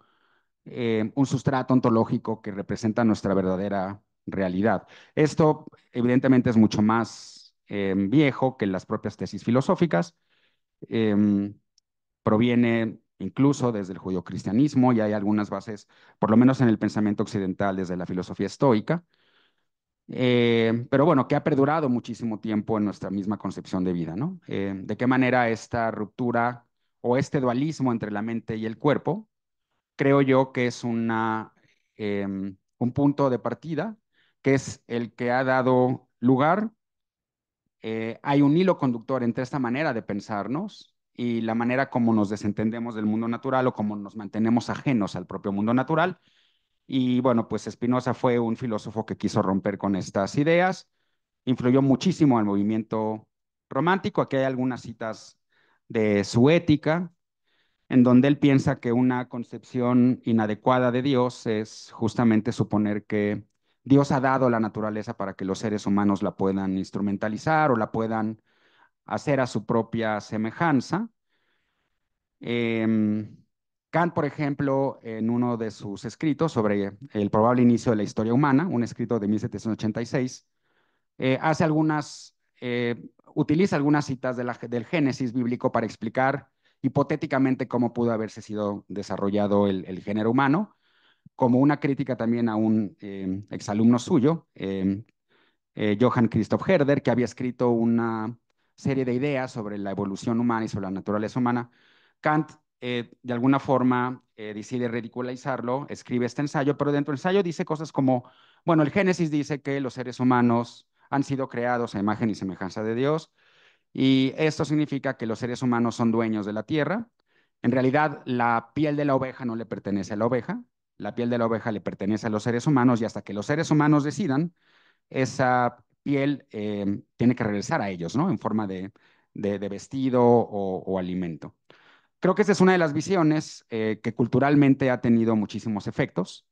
un sustrato ontológico que representa nuestra verdadera realidad. Esto evidentemente es mucho más viejo que las propias tesis filosóficas, eh, proviene incluso desde el judeocristianismo y hay algunas bases, por lo menos en el pensamiento occidental, desde la filosofía estoica, pero bueno, que ha perdurado muchísimo tiempo en nuestra misma concepción de vida, ¿no? ¿De qué manera esta ruptura o este dualismo entre la mente y el cuerpo creo yo que es un punto de partida, que es el que ha dado lugar hay un hilo conductor entre esta manera de pensarnos y la manera como nos desentendemos del mundo natural o como nos mantenemos ajenos al propio mundo natural. Y bueno, pues Spinoza fue un filósofo que quiso romper con estas ideas, influyó muchísimo al movimiento romántico. Aquí hay algunas citas de su Ética, en donde él piensa que una concepción inadecuada de Dios es justamente suponer que Dios ha dado la naturaleza para que los seres humanos la puedan instrumentalizar o la puedan hacer a su propia semejanza. Kant, por ejemplo, en uno de sus escritos sobre el probable inicio de la historia humana, un escrito de 1786, hace utiliza algunas citas del Génesis bíblico para explicar hipotéticamente cómo pudo haberse sido desarrollado el género humano, como una crítica también a un exalumno suyo, Johann Christoph Herder, que había escrito una serie de ideas sobre la evolución humana y sobre la naturaleza humana. Kant, de alguna forma, decide ridiculizarlo, escribe este ensayo, pero dentro del ensayo dice cosas como, bueno, el Génesis dice que los seres humanos han sido creados a imagen y semejanza de Dios, y esto significa que los seres humanos son dueños de la tierra. En realidad, la piel de la oveja no le pertenece a la oveja, la piel de la oveja le pertenece a los seres humanos, y hasta que los seres humanos decidan, esa piel tiene que regresar a ellos, ¿no? En forma de vestido o alimento. Creo que esa es una de las visiones que culturalmente ha tenido muchísimos efectos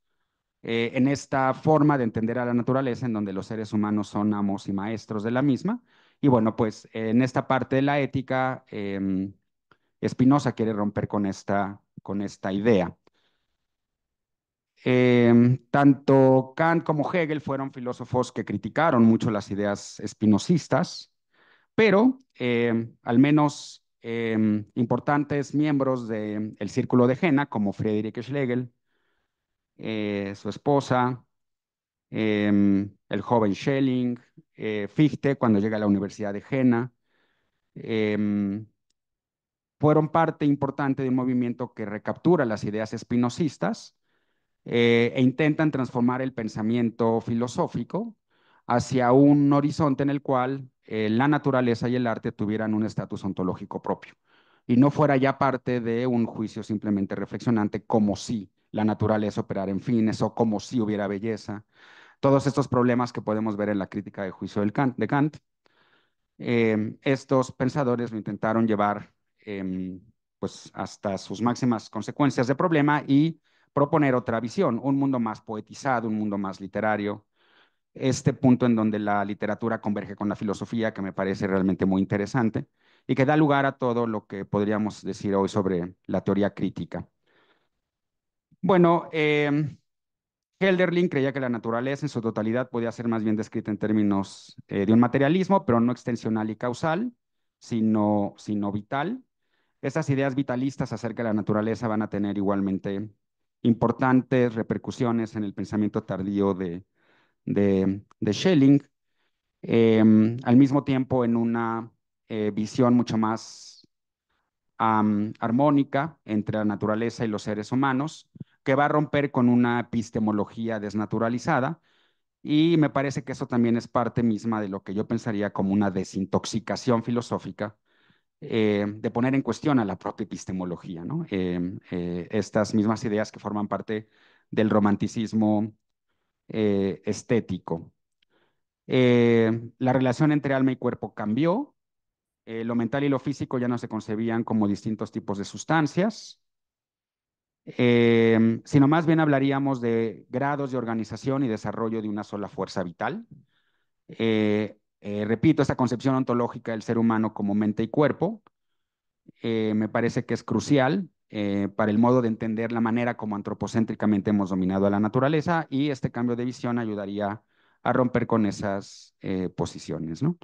en esta forma de entender a la naturaleza, en donde los seres humanos son amos y maestros de la misma. Y bueno, pues en esta parte de la ética, Spinoza quiere romper con esta idea. Tanto Kant como Hegel fueron filósofos que criticaron mucho las ideas espinosistas, pero al menos importantes miembros del círculo de Jena, como Friedrich Schlegel, su esposa, el joven Schelling, Fichte, cuando llega a la Universidad de Jena, fueron parte importante de un movimiento que recaptura las ideas espinosistas e intentan transformar el pensamiento filosófico hacia un horizonte en el cual la naturaleza y el arte tuvieran un estatus ontológico propio y no fuera ya parte de un juicio simplemente reflexionante como si la naturaleza operara en fines o como si hubiera belleza. Todos estos problemas que podemos ver en la crítica de juicio de Kant, estos pensadores lo intentaron llevar pues hasta sus máximas consecuencias de problema y proponer otra visión, un mundo más poetizado, un mundo más literario. Este punto en donde la literatura converge con la filosofía, que me parece realmente muy interesante y que da lugar a todo lo que podríamos decir hoy sobre la teoría crítica. Bueno, Hölderlin creía que la naturaleza en su totalidad podía ser más bien descrita en términos de un materialismo, pero no extensional y causal, sino vital. Estas ideas vitalistas acerca de la naturaleza van a tener igualmente importantes repercusiones en el pensamiento tardío de Schelling, al mismo tiempo en una visión mucho más armónica entre la naturaleza y los seres humanos, que va a romper con una epistemología desnaturalizada, y me parece que eso también es parte misma de lo que yo pensaría como una desintoxicación filosófica, de poner en cuestión a la propia epistemología, ¿no? Estas mismas ideas que forman parte del romanticismo estético. La relación entre alma y cuerpo cambió. Lo mental y lo físico ya no se concebían como distintos tipos de sustancias, sino más bien hablaríamos de grados de organización y desarrollo de una sola fuerza vital. Repito, esta concepción ontológica del ser humano como mente y cuerpo me parece que es crucial para el modo de entender la manera como antropocéntricamente hemos dominado a la naturaleza, y este cambio de visión ayudaría a romper con esas posiciones, ¿no?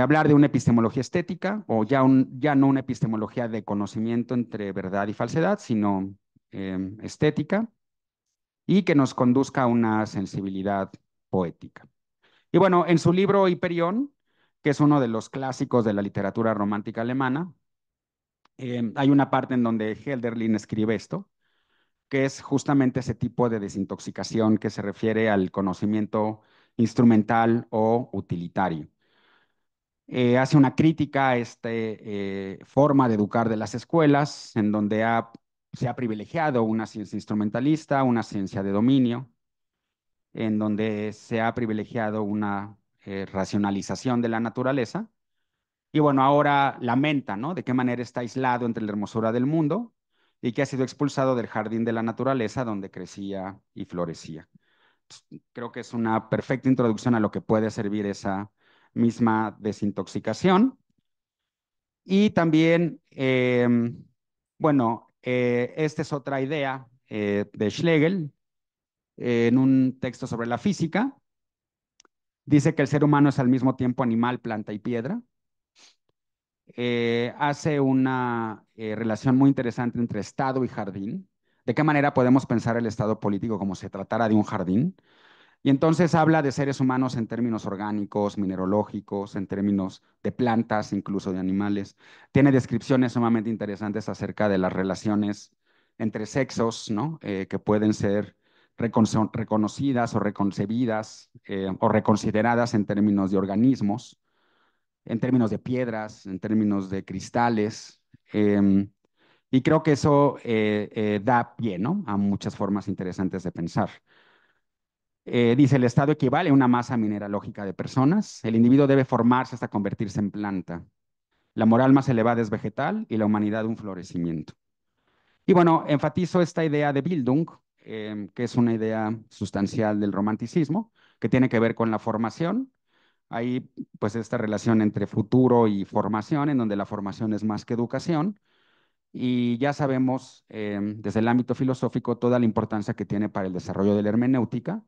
Hablar de una epistemología estética, o ya no una epistemología de conocimiento entre verdad y falsedad, sino estética, y que nos conduzca a una sensibilidad poética. Y bueno, en su libro Hiperión, que es uno de los clásicos de la literatura romántica alemana, hay una parte en donde Hölderlin escribe esto, que es justamente ese tipo de desintoxicación que se refiere al conocimiento instrumental o utilitario. Hace una crítica a esta forma de educar de las escuelas, en donde se ha privilegiado una ciencia instrumentalista, una ciencia de dominio, en donde se ha privilegiado una racionalización de la naturaleza. Y bueno, ahora lamenta, ¿no? De qué manera está aislado entre la hermosura del mundo y que ha sido expulsado del jardín de la naturaleza donde crecía y florecía. Creo que es una perfecta introducción a lo que puede servir esa misma desintoxicación. Y también, bueno, esta es otra idea de Schlegel en un texto sobre la física. Dice que el ser humano es al mismo tiempo animal, planta y piedra. Hace una relación muy interesante entre Estado y jardín. ¿De qué manera podemos pensar el Estado político como si se tratara de un jardín? Y entonces habla de seres humanos en términos orgánicos, mineralógicos, en términos de plantas, incluso de animales. Tiene descripciones sumamente interesantes acerca de las relaciones entre sexos, ¿no? Que pueden ser reconocidas o reconcebidas o reconsideradas en términos de organismos, en términos de piedras, en términos de cristales. Y creo que eso da pie, ¿no? A muchas formas interesantes de pensar. Dice, el estado equivale a una masa mineralógica de personas. El individuo debe formarse hasta convertirse en planta. La moral más elevada es vegetal y la humanidad un florecimiento. Y bueno, enfatizo esta idea de Bildung, que es una idea sustancial del romanticismo, que tiene que ver con la formación. Hay pues esta relación entre futuro y formación, en donde la formación es más que educación. Y ya sabemos desde el ámbito filosófico toda la importancia que tiene para el desarrollo de la hermenéutica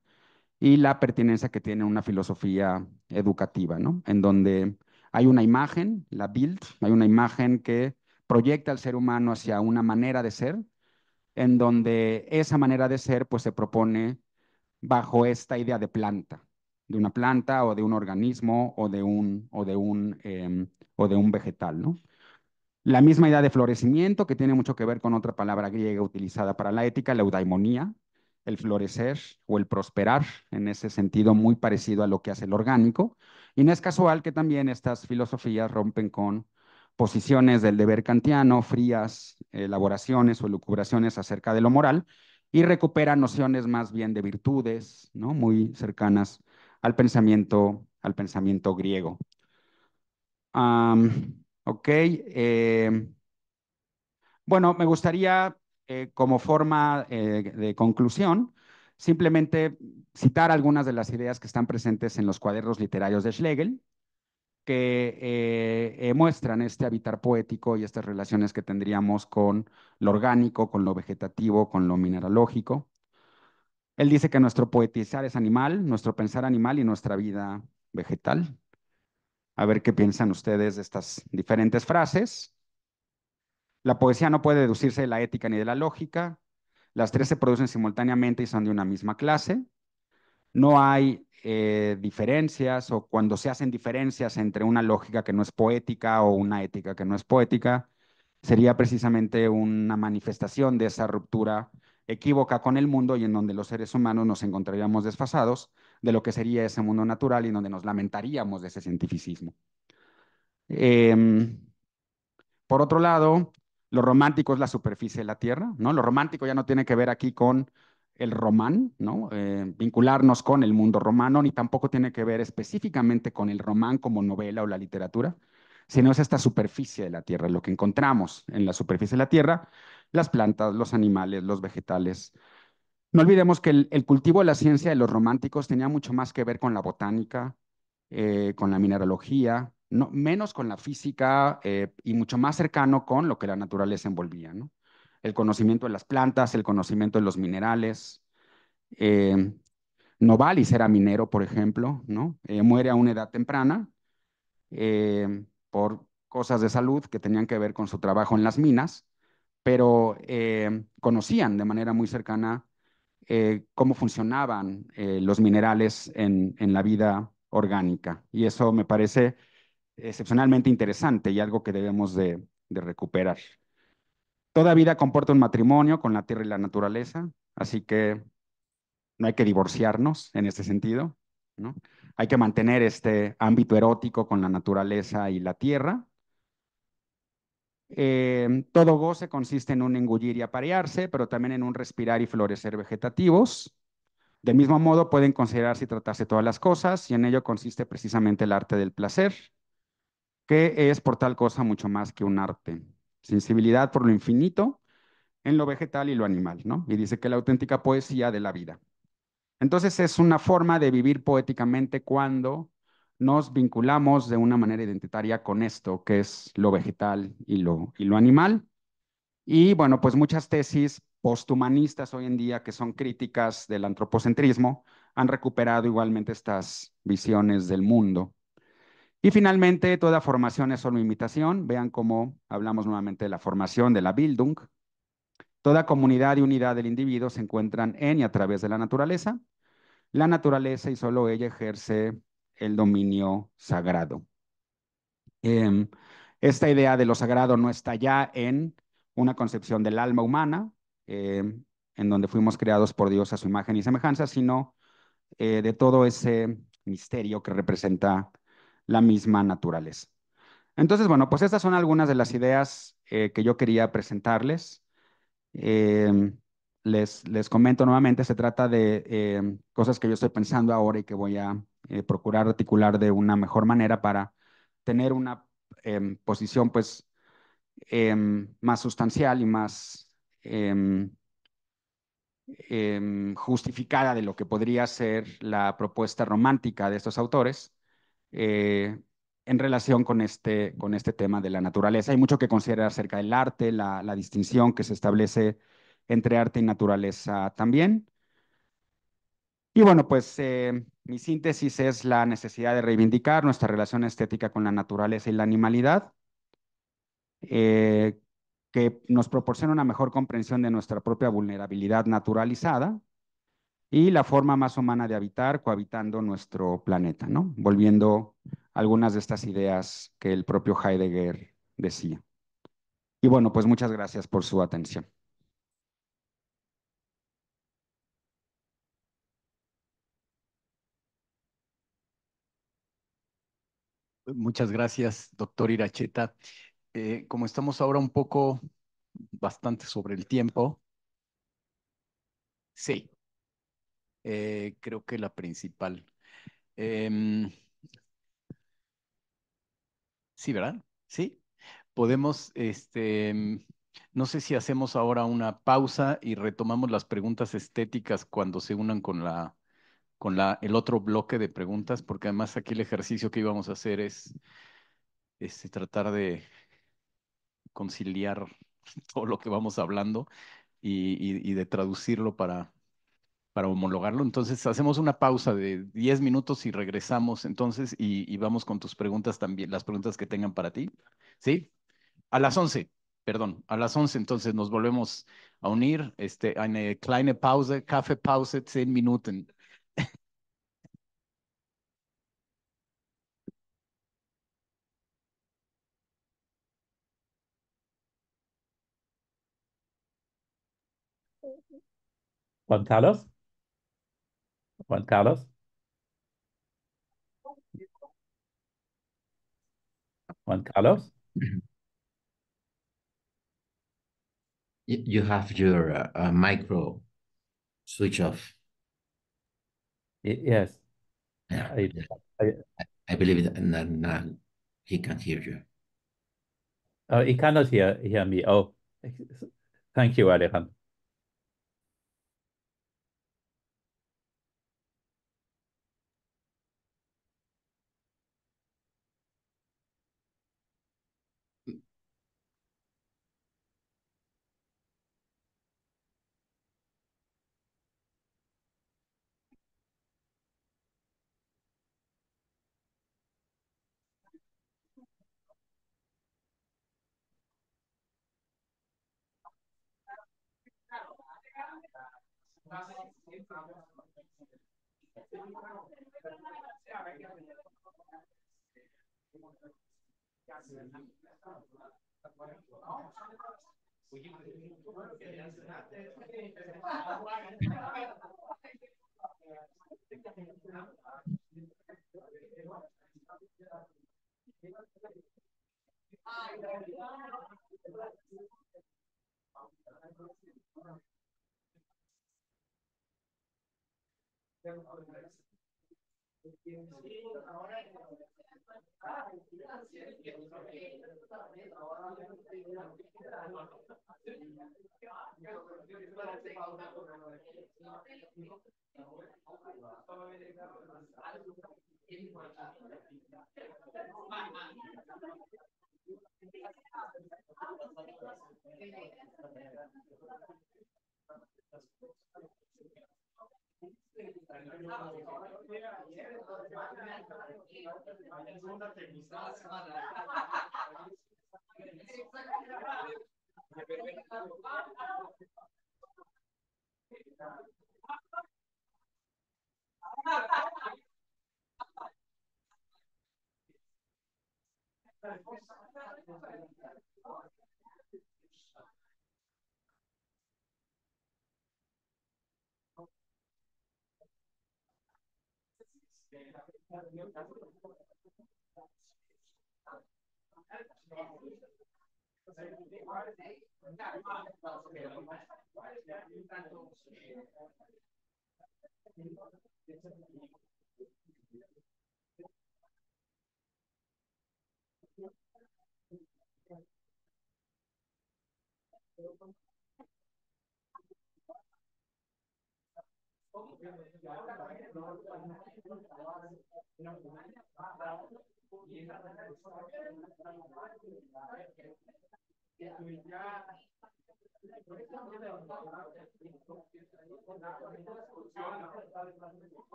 y la pertinencia que tiene una filosofía educativa, ¿no? En donde hay una imagen, la Bild, hay una imagen que proyecta al ser humano hacia una manera de ser, en donde esa manera de ser pues se propone bajo esta idea de una planta o de un organismo o de un vegetal, ¿no? La misma idea de florecimiento, que tiene mucho que ver con otra palabra griega utilizada para la ética, la eudaimonía, el florecer o el prosperar, en ese sentido muy parecido a lo que hace el orgánico. Y no es casual que también estas filosofías rompen con posiciones del deber kantiano, frías elaboraciones o elucubraciones acerca de lo moral, y recuperan nociones más bien de virtudes, ¿no? Muy cercanas al pensamiento griego. Ok. Bueno, me gustaría, como forma de conclusión, simplemente citar algunas de las ideas que están presentes en los cuadernos literarios de Schlegel, que muestran este habitar poético y estas relaciones que tendríamos con lo orgánico, con lo vegetativo, con lo mineralógico. Él dice que nuestro poetizar es animal, nuestro pensar animal y nuestra vida vegetal. A ver qué piensan ustedes de estas diferentes frases. La poesía no puede deducirse de la ética ni de la lógica. Las tres se producen simultáneamente y son de una misma clase. No hay diferencias o cuando se hacen diferencias entre una lógica que no es poética o una ética que no es poética, sería precisamente una manifestación de esa ruptura equívoca con el mundo y en donde los seres humanos nos encontraríamos desfasados de lo que sería ese mundo natural y en donde nos lamentaríamos de ese cientificismo. Por otro lado, lo romántico es la superficie de la tierra, ¿no? Lo romántico ya no tiene que ver aquí con el román, ¿no? Vincularnos con el mundo romano, ni tampoco tiene que ver específicamente con el román como novela o la literatura, sino es esta superficie de la tierra, lo que encontramos en la superficie de la tierra, las plantas, los animales, los vegetales. No olvidemos que el cultivo de la ciencia de los románticos tenía mucho más que ver con la botánica, con la mineralogía, no, menos con la física y mucho más cercano con lo que la naturaleza envolvía, ¿no? El conocimiento de las plantas, el conocimiento de los minerales. eh, Novalis era minero, por ejemplo, ¿no? Muere a una edad temprana por cosas de salud que tenían que ver con su trabajo en las minas, pero conocían de manera muy cercana cómo funcionaban los minerales en la vida orgánica. Y eso me parece excepcionalmente interesante y algo que debemos de recuperar. Toda vida comporta un matrimonio con la tierra y la naturaleza, así que no hay que divorciarnos en este sentido. ¿no? Hay que mantener este ámbito erótico con la naturaleza y la tierra. Todo goce consiste en un engullir y aparearse, pero también en un respirar y florecer vegetativos. Del mismo modo, pueden considerarse y tratarse todas las cosas, y en ello consiste precisamente el arte del placer, que es por tal cosa mucho más que un arte. Sensibilidad por lo infinito en lo vegetal y lo animal, ¿no? Y dice que la auténtica poesía de la vida. Entonces es una forma de vivir poéticamente cuando nos vinculamos de una manera identitaria con esto, que es lo vegetal y lo animal. Y bueno, pues muchas tesis posthumanistas hoy en día que son críticas del antropocentrismo han recuperado igualmente estas visiones del mundo. Y finalmente, toda formación es solo imitación. Vean cómo hablamos nuevamente de la formación, de la Bildung. Toda comunidad y unidad del individuo se encuentran en y a través de la naturaleza. La naturaleza y solo ella ejerce el dominio sagrado. Em, Esta idea de lo sagrado no está ya en una concepción del alma humana, en donde fuimos creados por Dios a su imagen y semejanza, sino de todo ese misterio que representa la misma naturaleza. Entonces, bueno, pues estas son algunas de las ideas que yo quería presentarles. Eh, les comento nuevamente, se trata de cosas que yo estoy pensando ahora y que voy a procurar articular de una mejor manera para tener una posición pues más sustancial y más justificada de lo que podría ser la propuesta romántica de estos autores eh, en relación con este tema de la naturaleza. Hay mucho que considerar acerca del arte, la distinción que se establece entre arte y naturaleza también. Y bueno, pues mi síntesis es la necesidad de reivindicar nuestra relación estética con la naturaleza y la animalidad, eh, que nos proporciona una mejor comprensión de nuestra propia vulnerabilidad naturalizada y la forma más humana de habitar, cohabitando nuestro planeta, ¿no? Volviendo a algunas de estas ideas que el propio Heidegger decía. Y bueno, pues muchas gracias por su atención.
Muchas gracias, doctor Iracheta. Como estamos ahora un poco, bastante sobre el tiempo, sí, creo que la principal. Em, sí, ¿verdad? Sí. Podemos, no sé si hacemos ahora una pausa y retomamos las preguntas estéticas cuando se unan con el otro bloque de preguntas, porque además aquí el ejercicio que íbamos a hacer es tratar de conciliar todo lo que vamos hablando y de traducirlo para homologarlo. Entonces, hacemos una pausa de 10 minutos y regresamos entonces y vamos con tus preguntas también, las preguntas que tengan para ti. ¿Sí? A las 11, perdón, a las 11 entonces nos volvemos a unir. Eine kleine Pause, Kaffeepause, 10 Minuten.
Juan Carlos? Juan Carlos? Juan Carlos?
You have your micro switch off.
Yes.
Yeah,
I,
yeah.
I,
I believe that now he can hear you.
he cannot hear me. Oh, thank you, Alejandro.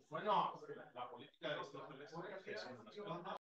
Bueno, la política de